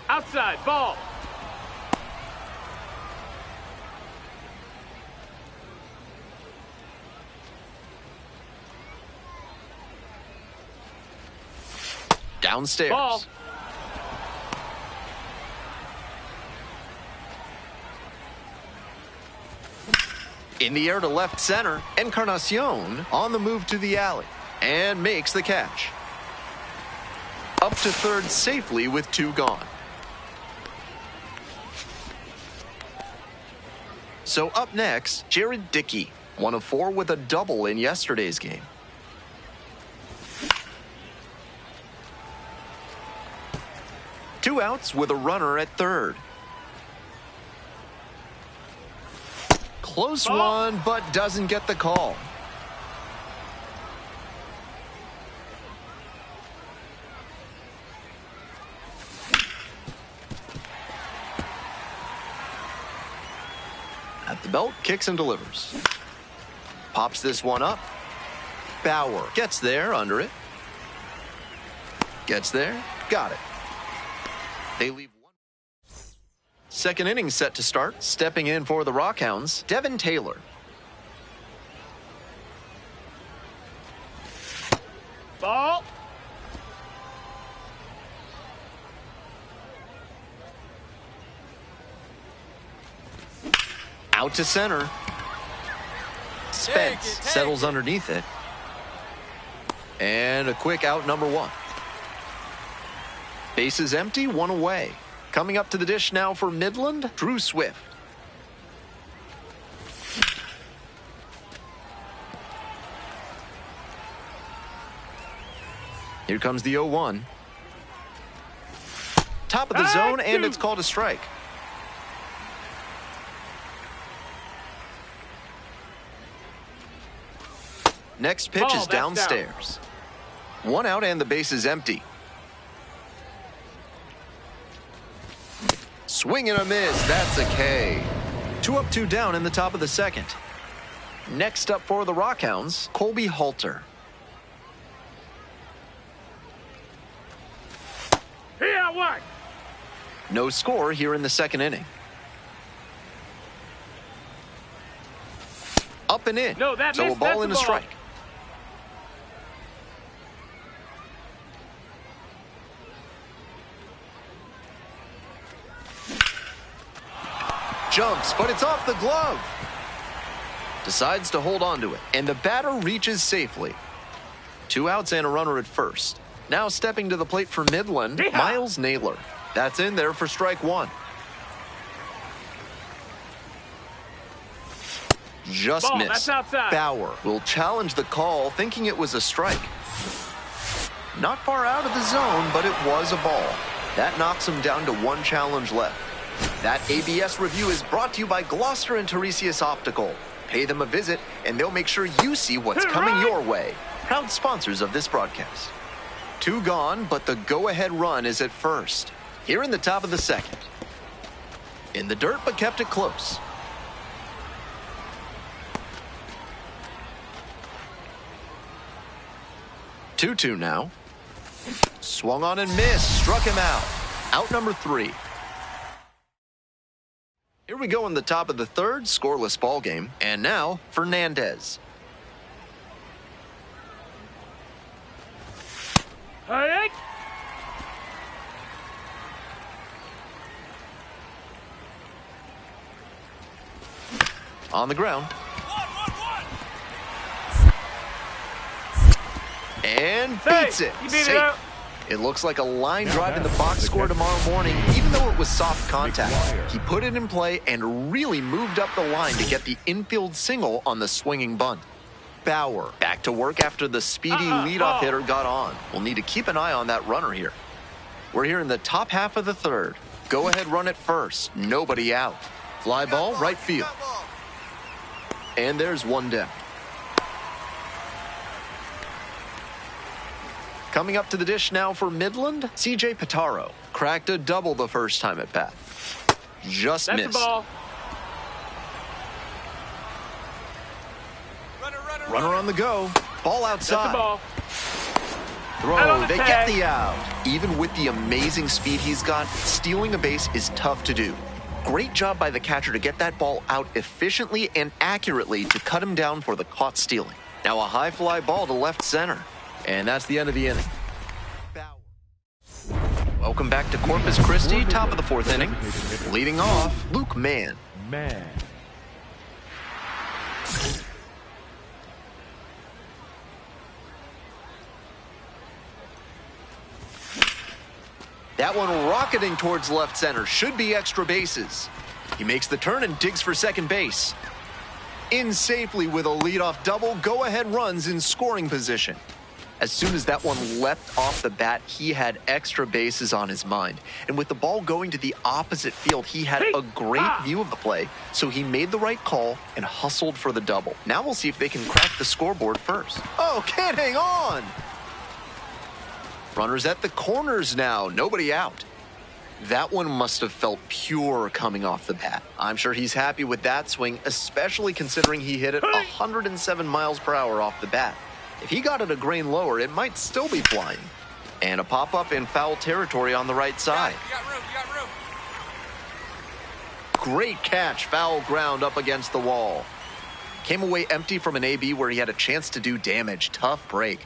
C: Outside, ball.
B: Downstairs.
C: Ball.
B: In the air to left center. Encarnacion on the move to the alley and makes the catch. Up to third safely with 2 gone. So up next, Jared Dickey, 1 of 4 with a double in yesterday's game. Two outs with a runner at third. Close one, but doesn't get the call. At the belt, kicks and delivers. Pops this one up. Bauer gets there, under it. Gets there, got it. They leave one. Second inning set to start. Stepping in for the Rockhounds, Devin Taylor.
C: Ball.
B: Out to center. Spence settles underneath it. And a quick out, number 1. Bases empty, 1 away. Coming up to the dish now for Midland, Drew Swift. Here comes the 0-1. Top of the zone, and it's called a strike. Next pitch is downstairs. 1 out and the base is empty. Swing and a miss. That's a K. 2 up, 2 down in the top of the second. Next up for the Rockhounds, Colby Halter.
C: Here, what?
B: No score here in the second inning. Up and in.
C: No, that
B: so
C: missed.
B: A ball and a strike. Jumps, but it's off the glove. Decides to hold on to it, and the batter reaches safely. 2 outs and a runner at first. Now stepping to the plate for Midland, Miles Naylor. That's in there for strike 1. Just missed. Bauer will challenge the call, thinking it was a strike. Not far out of the zone, but it was a ball. That knocks him down to 1 challenge left. That ABS review is brought to you by Gloucester and Tiresias Optical. Pay them a visit, and they'll make sure you see what's coming your way. Proud sponsors of this broadcast. 2 gone, but the go-ahead run is at first. Here in the top of the second. In the dirt, but kept it close. 2-2 now. Swung on and missed. Struck him out. Out number 3. Here we go in the top of the third, scoreless ball game. And now, Fernandez.
C: Hey!
B: On the ground. And beats it. Safe. It looks like a line drive in the box score tomorrow morning, even though it was soft contact. He put it in play and really moved up the line to get the infield single on the swinging bunt. Bauer back to work after the speedy leadoff hitter got on. We'll need to keep an eye on that runner here. We're here in the top half of the third. Go ahead, run at first. Nobody out. Fly ball, right field. And there's 1 down. Coming up to the dish now for Midland, CJ Pitaro. Cracked a double the first time at bat. Just
C: That's
B: missed.
C: the ball.
B: Runner on the go. Ball
C: That's the
B: outside.
C: ball. Out on
B: Throw.
C: the
B: They
C: tag.
B: get the out. Even with the amazing speed he's got, stealing a base is tough to do. Great job by the catcher to get that ball out efficiently and accurately to cut him down for the caught stealing. Now a high fly ball to left center. And that's the end of the inning. Welcome back to Corpus Christi, top of the fourth inning. Leading off, Luke Mann.
E: Man.
B: That one rocketing towards left center. Should be extra bases. He makes the turn and digs for second base. In safely with a leadoff double, go-ahead runs in scoring position. As soon as that one leapt off the bat, he had extra bases on his mind. And with the ball going to the opposite field, he had a great view of the play, so he made the right call and hustled for the double. Now we'll see if they can crack the scoreboard first. Oh, can't hang on! Runners at the corners now, nobody out. That one must have felt pure coming off the bat. I'm sure he's happy with that swing, especially considering he hit it 107 miles per hour off the bat. If he got it a grain lower, it might still be flying. And a pop-up in foul territory on the right side.
D: You got room, you got room.
B: Great catch, foul ground up against the wall. Came away empty from an AB where he had a chance to do damage. Tough break.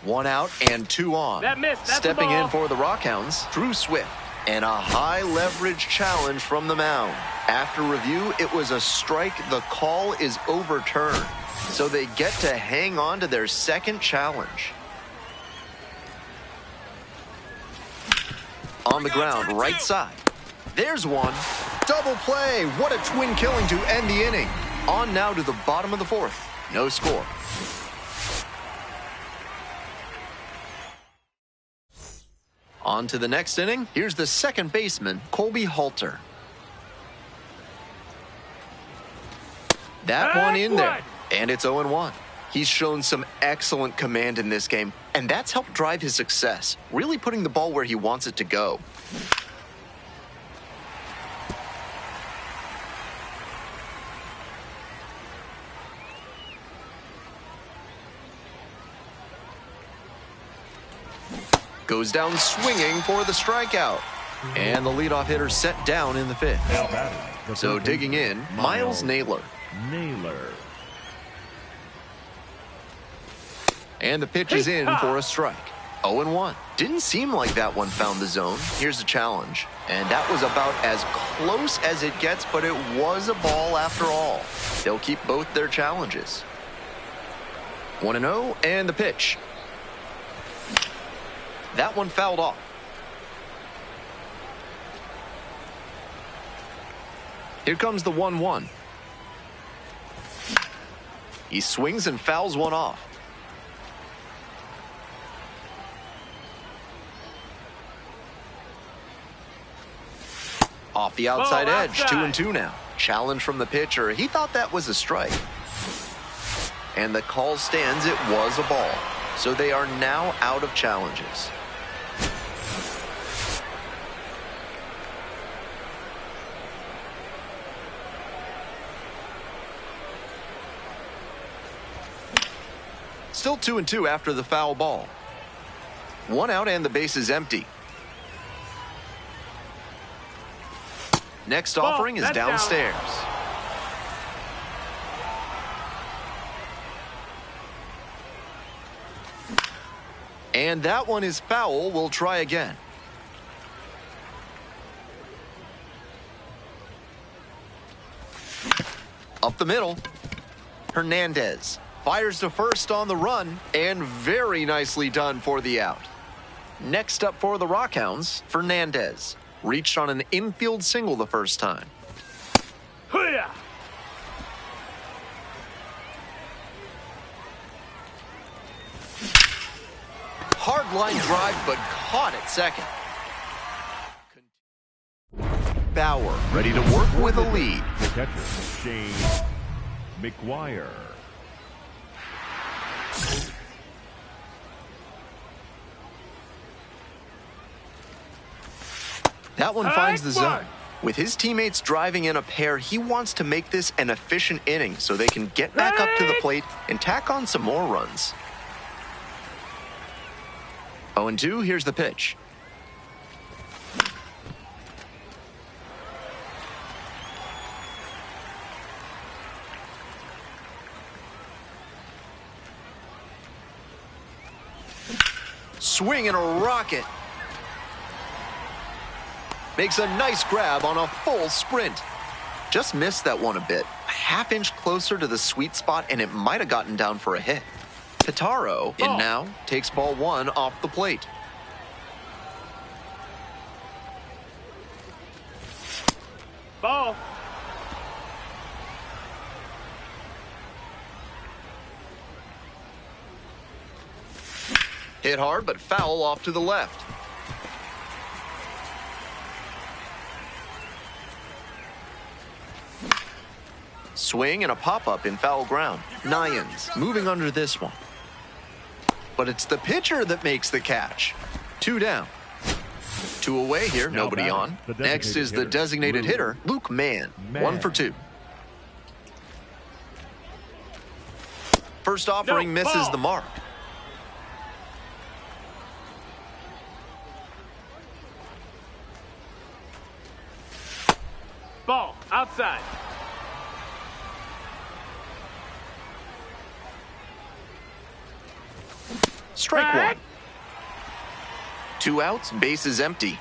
B: One out and two on.
C: That missed. That's the
B: Stepping
C: ball.
B: in for the Rockhounds, Drew Swift. And a high leverage challenge from the mound. After review, it was a strike. The call is overturned. So they get to hang on to their second challenge. On the ground, right side. There's one. Double play. What a twin killing to end the inning. On now to the bottom of the fourth. No score. On to the next inning. Here's the second baseman, Colby Halter. That one in there. And it's 0-1. He's shown some excellent command in this game, and that's helped drive his success, really putting the ball where he wants it to go. Goes down swinging for the strikeout. And the leadoff hitter set down in the fifth.
E: Now batting, the
B: So
E: third
B: digging in,
E: baseman,
B: Miles Naylor.
E: Naylor.
B: And the pitch is in for a strike. 0-1. Didn't seem like that one found the zone. Here's the challenge. And that was about as close as it gets, but it was a ball after all. They'll keep both their challenges. 1-0, and the pitch. That one fouled off. Here comes the 1-1. He swings and fouls one off. Off the outside edge,
C: outside.
B: 2-2 now. Challenge from the pitcher. He thought that was a strike. And the call stands, it was a ball. So they are now out of challenges. Still 2-2 after the foul ball. One out and the base is empty. Next offering is
C: that's down.
B: downstairs. And that one is foul. We'll try again. Up the middle. Hernandez fires to first on the run, and very nicely done for the out. Next up for the Rockhounds, Fernandez. Reached on an infield single the first time.
C: Hoo-yah!
B: Hard line drive, but caught at second. Bauer ready to work with a lead.
E: The catcher, Shane McGuire.
B: That one finds the zone. With his teammates driving in a pair, he wants to make this an efficient inning so they can get back up to the plate and tack on some more runs. 0-2, here's the pitch. Swing and a rocket. Makes a nice grab on a full sprint. Just missed that one a bit. A half-inch closer to the sweet spot, and it might have gotten down for a hit. Pitaro in now, takes ball one off the plate.
C: Ball.
B: Hit hard, but foul off to the left. Swing and a pop-up in foul ground. Nyans moving under this one. But it's the pitcher that makes the catch. 2 down. 2 away here,
E: Now
B: nobody on. Next is the designated hitter, Luke Mann. 1 for 2. First offering misses the mark.
C: Ball. Outside.
B: Strike one. 2 outs, base is empty.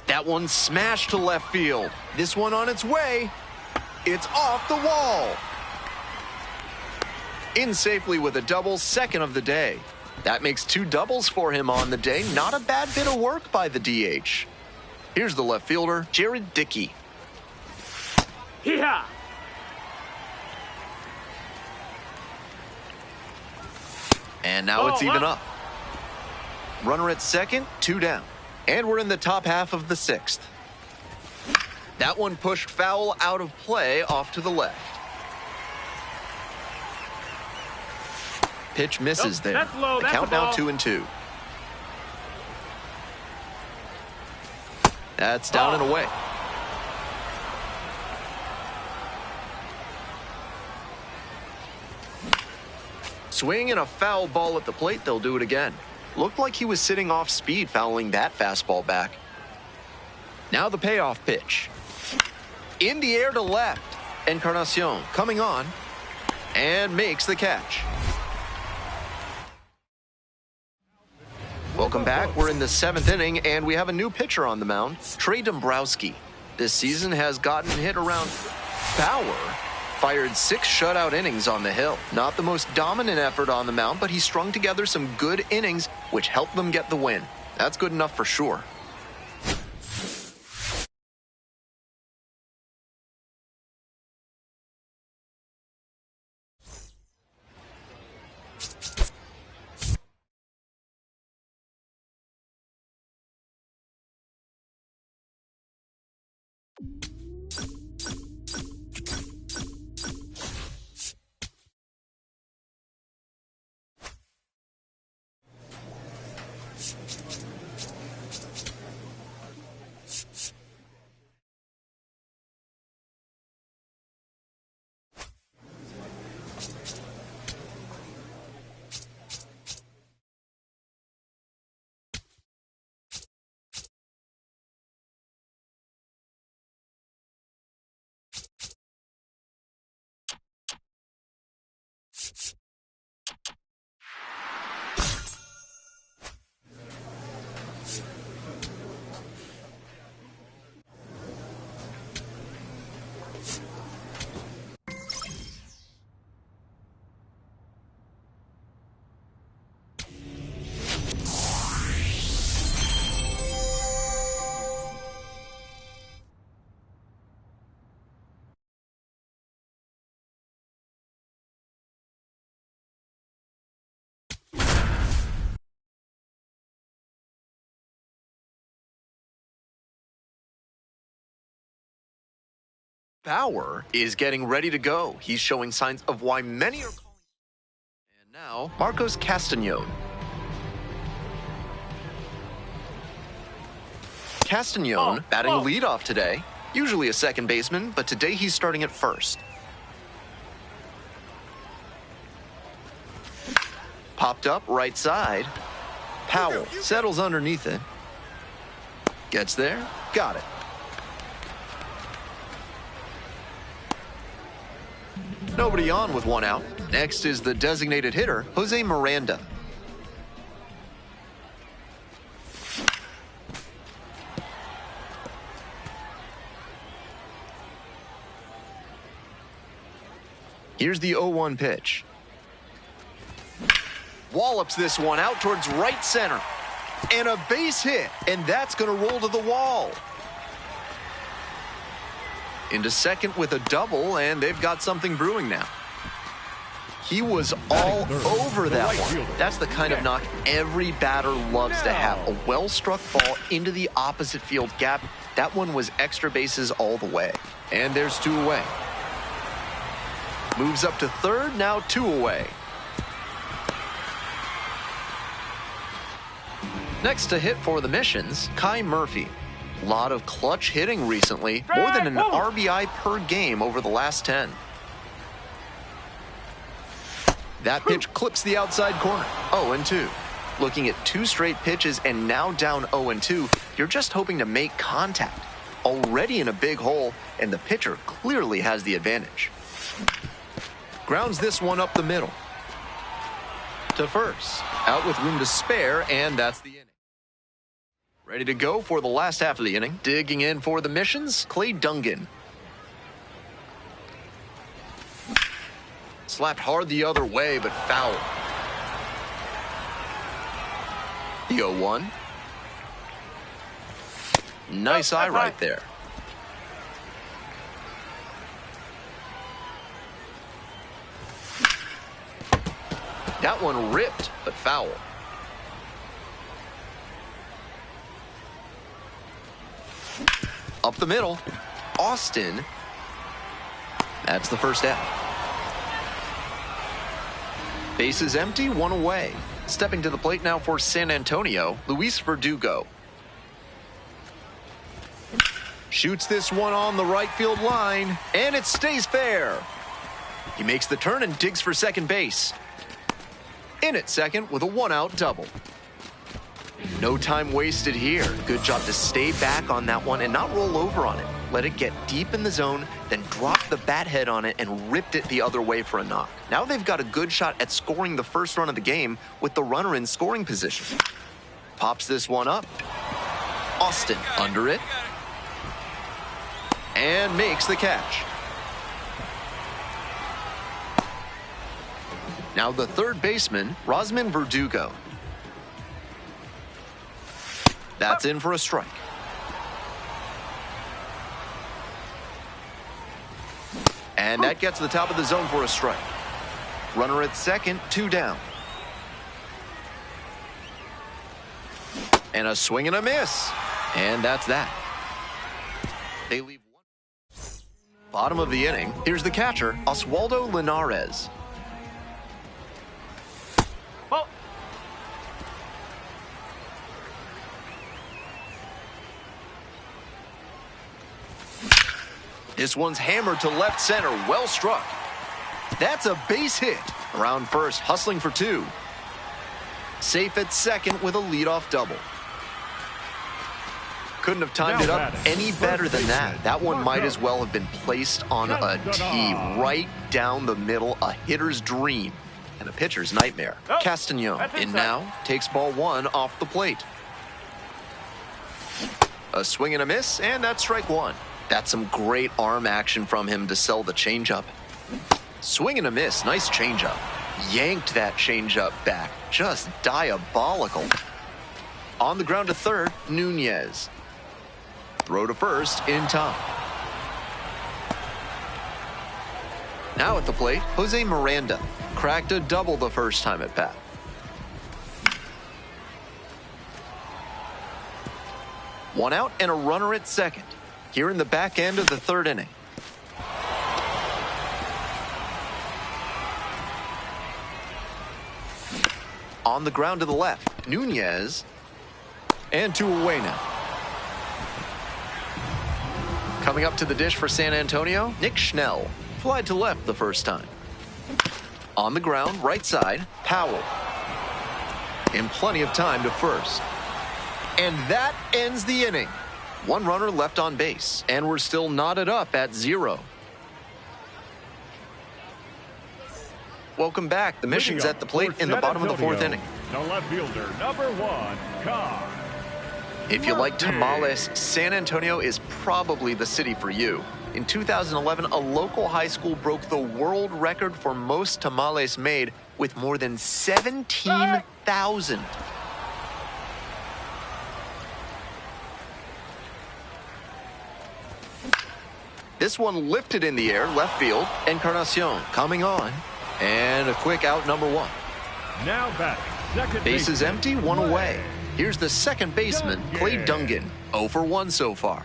B: That one smashed to left field. This one on its way. It's off the wall. In safely with a double, second of the day. That makes 2 doubles for him on the day. Not a bad bit of work by the DH. Here's the left fielder, Jared Dickey.
C: Hee-haw.
B: And now it's even up. Runner at second, 2 down. And we're in the top half of the 6th. That one pushed foul out of play off to the left. Pitch misses there.
C: That's low.
B: The
C: That's
B: count
C: a
B: now
C: ball.
B: 2-2. That's down and away. Swing and a foul ball at the plate. They'll do it again. Looked like he was sitting off speed, fouling that fastball back. Now the payoff pitch. In the air to left. Encarnacion coming on and makes the catch. Welcome back. We're in the 7th inning, and we have a new pitcher on the mound, Trey Dombrowski. This season has gotten hit around power. Fired 6 shutout innings on the hill. Not the most dominant effort on the mound, but he strung together some good innings, which helped them get the win. That's good enough for sure. Bauer is getting ready to go. He's showing signs of why many are calling. And now, Marcos Castañón. Castagnone batting leadoff today. Usually a second baseman, but today he's starting at first. Popped up right side. Powell settles underneath it. Gets there. Got it. Nobody on with one out. Next is the designated hitter, Jose Miranda. Here's the 0-1 pitch. Wallops this one out towards right center. And a base hit, and that's going to roll to the wall. Into second with a double, and they've got something brewing now. He was all over that one. That's the kind of knock every batter loves to have. A well-struck ball into the opposite field gap. That one was extra bases all the way. And there's 2 away. Moves up to third, now 2 away. Next to hit for the Missions, Kai Murphy. A lot of clutch hitting recently, more than an RBI per game over the last 10. That pitch clips the outside corner, 0-2. Looking at 2 straight pitches and now down 0-2, you're just hoping to make contact. Already in a big hole, and the pitcher clearly has the advantage. Grounds this one up the middle. To first. Out with room to spare, and that's the inning. Ready to go for the last half of the inning. Digging in for the Missions, Clay Dungan. Slapped hard the other way, but foul. The 0-1. Nice eye right there. That one ripped, but foul. Up the middle, Austin. That's the first out. Bases empty, 1 away. Stepping to the plate now for San Antonio, Luis Verdugo. Shoots this one on the right field line, and it stays fair. He makes the turn and digs for second base. In at second with a 1-out double. No time wasted here. Good job to stay back on that one and not roll over on it. Let it get deep in the zone, then drop the bat head on it and ripped it the other way for a knock. Now they've got a good shot at scoring the first run of the game with the runner in scoring position. Pops this one up. Austin under it. And makes the catch. Now the third baseman, Rosman Verdugo. That's in for a strike. And that gets to the top of the zone for a strike. Runner at second, 2 down. And a swing and a miss. And that's that. They leave one. Bottom of the inning, here's the catcher, Oswaldo Linares. This one's hammered to left center, well struck. That's a base hit. Around first, hustling for 2. Safe at second with a leadoff double. Couldn't have timed it up any better than that. That one might as well have been placed on a tee right down the middle, a hitter's dream and a pitcher's nightmare. Castagnone in now, takes ball 1 off the plate. A swing and a miss, and that's strike 1. That's some great arm action from him to sell the changeup. Swing and a miss, nice changeup. Yanked that changeup back, just diabolical. On the ground to third, Nunez. Throw to first in time. Now at the plate, Jose Miranda. Cracked a double the first time at bat. One out and a runner at second. Here in the back end of the third inning. On the ground to the left, Nunez. And 2 away now. Coming up to the dish for San Antonio, Nick Schnell. Flied to left the first time. On the ground, right side, Powell. In plenty of time to first. And that ends the inning. One runner left on base, and we're still knotted up at 0. Welcome back. The mission's at the plate in the bottom of the 4th inning.
E: The left fielder, number 1, Carr.
B: If you like tamales, San Antonio is probably the city for you. In 2011, a local high school broke the world record for most tamales made with more than 17,000. This one lifted in the air, left field. Encarnacion coming on. And a quick out, number 1.
E: Now back, second
B: Bases
E: baseman,
B: empty, one away. Here's the second baseman, Clay Dungan. 0 for 1 so far.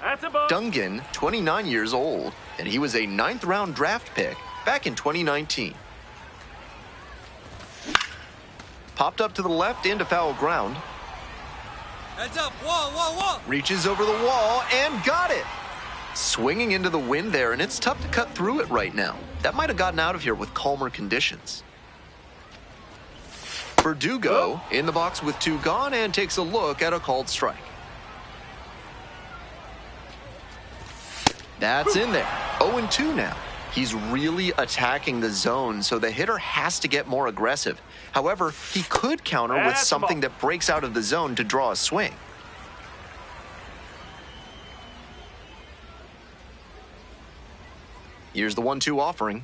C: That's a ball.
B: Dungan, 29 years old, and he was a 9th-round draft pick back in 2019. Popped up to the left into foul ground.
D: Heads up, wall.
B: Reaches over the wall and got it. Swinging into the wind there, and it's tough to cut through it right now. That might have gotten out of here with calmer conditions. Verdugo in the box with 2 gone and takes a look at a called strike. That's in there. 0-2 now. He's really attacking the zone, so the hitter has to get more aggressive. However, he could counter with something that breaks out of the zone to draw a swing. Here's the 1-2 offering.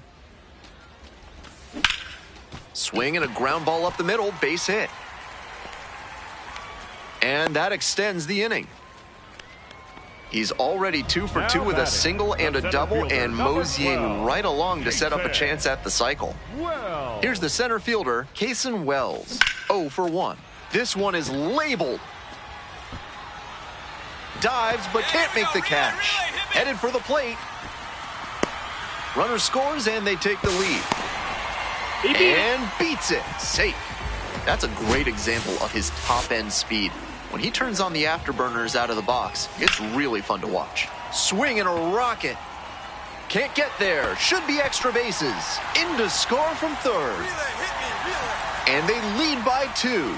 B: Swing and a ground ball up the middle, base hit. And that extends the inning. He's already 2 for 2 with a single and a double, and moseying right along to set up a chance at the cycle. Here's the center fielder, Cason Wells. 0 for 1. This one is labeled. Dives, but can't make the catch. Headed for the plate. Runner scores, and they take the lead. And beats it. Safe. That's a great example of his top-end speed. When he turns on the afterburners out of the box, it's really fun to watch. Swing and a rocket. Can't get there. Should be extra bases. In to score from third. And they lead by 2.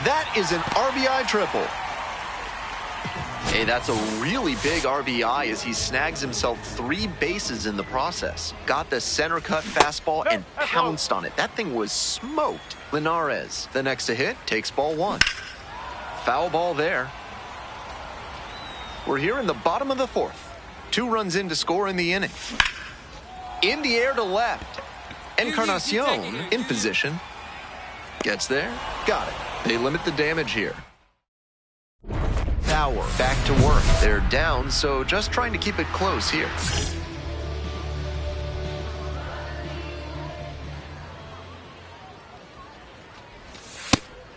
B: That is an RBI triple. Hey, that's a really big RBI as he snags himself 3 bases in the process. Got the center cut fastball and pounced on it. That thing was smoked. Linares, the next to hit, takes ball 1. Foul ball there. We're here in the bottom of the 4th. 2 runs in to score in the inning. In the air to left. Encarnacion in position. Gets there. Got it. They limit the damage here. Power back to work. They're down, so just trying to keep it close here.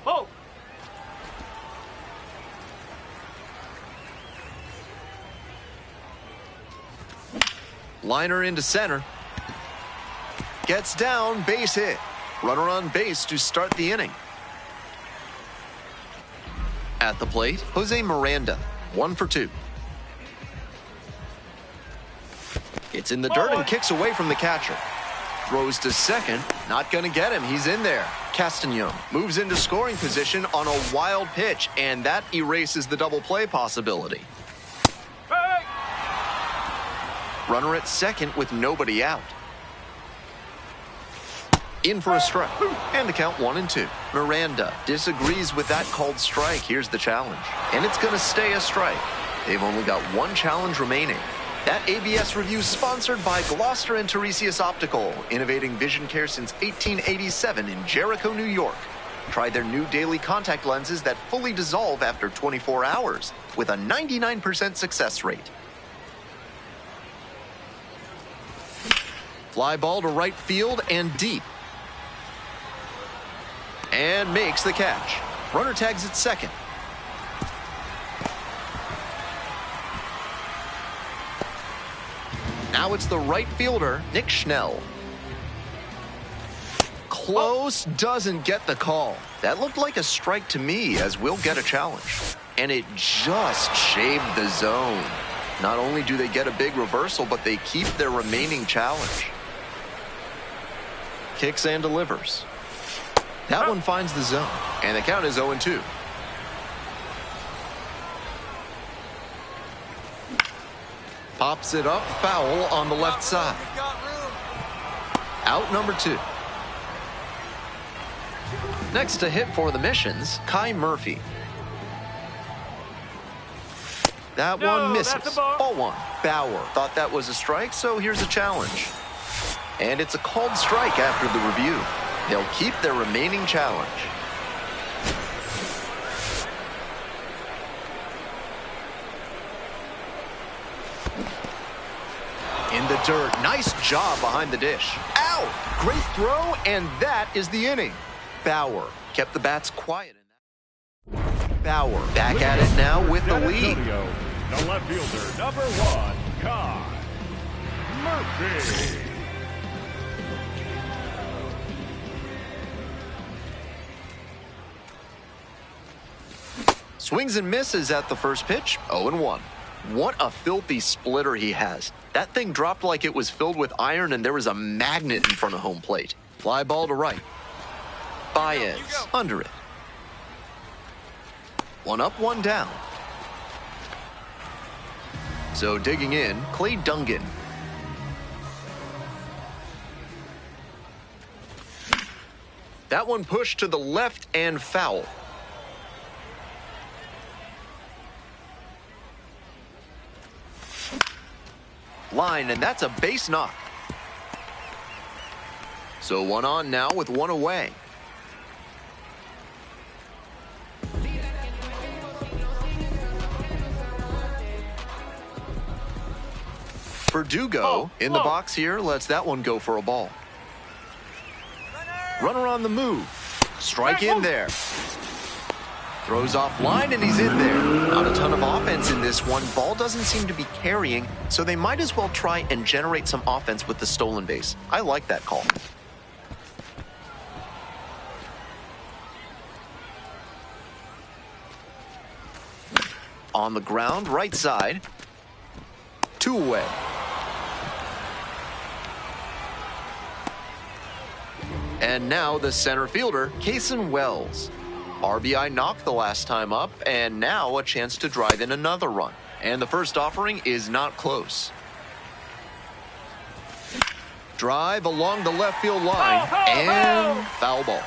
C: Oh.
B: Liner into center. Gets down, base hit. Runner on base to start the inning. At the plate, Jose Miranda, 1 for 2. It's in the dirt and kicks away from the catcher. Throws to second, not going to get him, he's in there. Castañon moves into scoring position on a wild pitch, and that erases the double play possibility.
C: Hey.
B: Runner at second with nobody out. In for a strike, and the count 1-2. Miranda disagrees with that called strike. Here's the challenge, and it's going to stay a strike. They've only got 1 challenge remaining. That ABS review sponsored by Gloucester and Tiresias Optical, innovating vision care since 1887 in Jericho, New York. Try their new daily contact lenses that fully dissolve after 24 hours with a 99% success rate. Fly ball to right field and deep. And makes the catch. Runner tags at second. Now it's the right fielder, Nick Schnell. Close, doesn't get the call. That looked like a strike to me, as we'll get a challenge. and it just shaved the zone. Not only do they get a big reversal, but they keep their remaining challenge. Kicks and delivers. That one finds the zone, and the count is 0-2. Pops it up, foul on the left side. Out number 2. Next to hit for the Missions, Kai Murphy. That one misses. Ball 1. Bauer thought that was a strike, so here's a challenge. And it's a called strike after the review. They'll keep their remaining challenge. In the dirt. Nice job behind the dish. Ow! Great throw, and that is the inning. Bauer kept the bats quiet. Bauer back at it now with the lead.
E: The left fielder, number 1, Kai Murphy.
B: Swings and misses at the first pitch, 0-1. What a filthy splitter he has. That thing dropped like it was filled with iron and there was a magnet in front of home plate. Fly ball to right. Baez under it. 1 up, 1 down. So digging in, Clay Dungan. That one pushed to the left and foul. Line, and that's a base knock. So 1 on now with 1 away. Verdugo in the box here lets that one go for a ball. Runner on the move. Strike in there. Throws off line, and he's in there. Not a ton of offense in this one. Ball doesn't seem to be carrying, so they might as well try and generate some offense with the stolen base. I like that call. On the ground, right side. 2 away. And now the center fielder, Kason Wells. RBI knocked the last time up, and now a chance to drive in another run. And the first offering is not close. Drive along the left field line, and foul ball.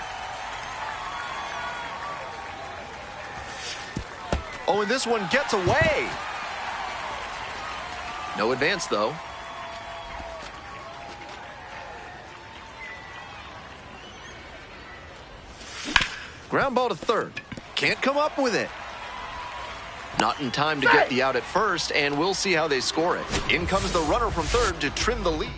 B: Oh, and this one gets away. No advance, though. Ground ball to third. Can't come up with it. Not in time to get the out at first, and we'll see how they score it. In comes the runner from third to trim the lead.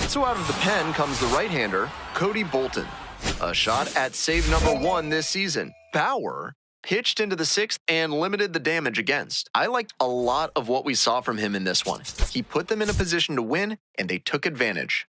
B: So out of the pen comes the right-hander, Cody Bolton. A shot at save number 1 this season. Bauer pitched into the 6th and limited the damage against. I liked a lot of what we saw from him in this one. He put them in a position to win, and they took advantage.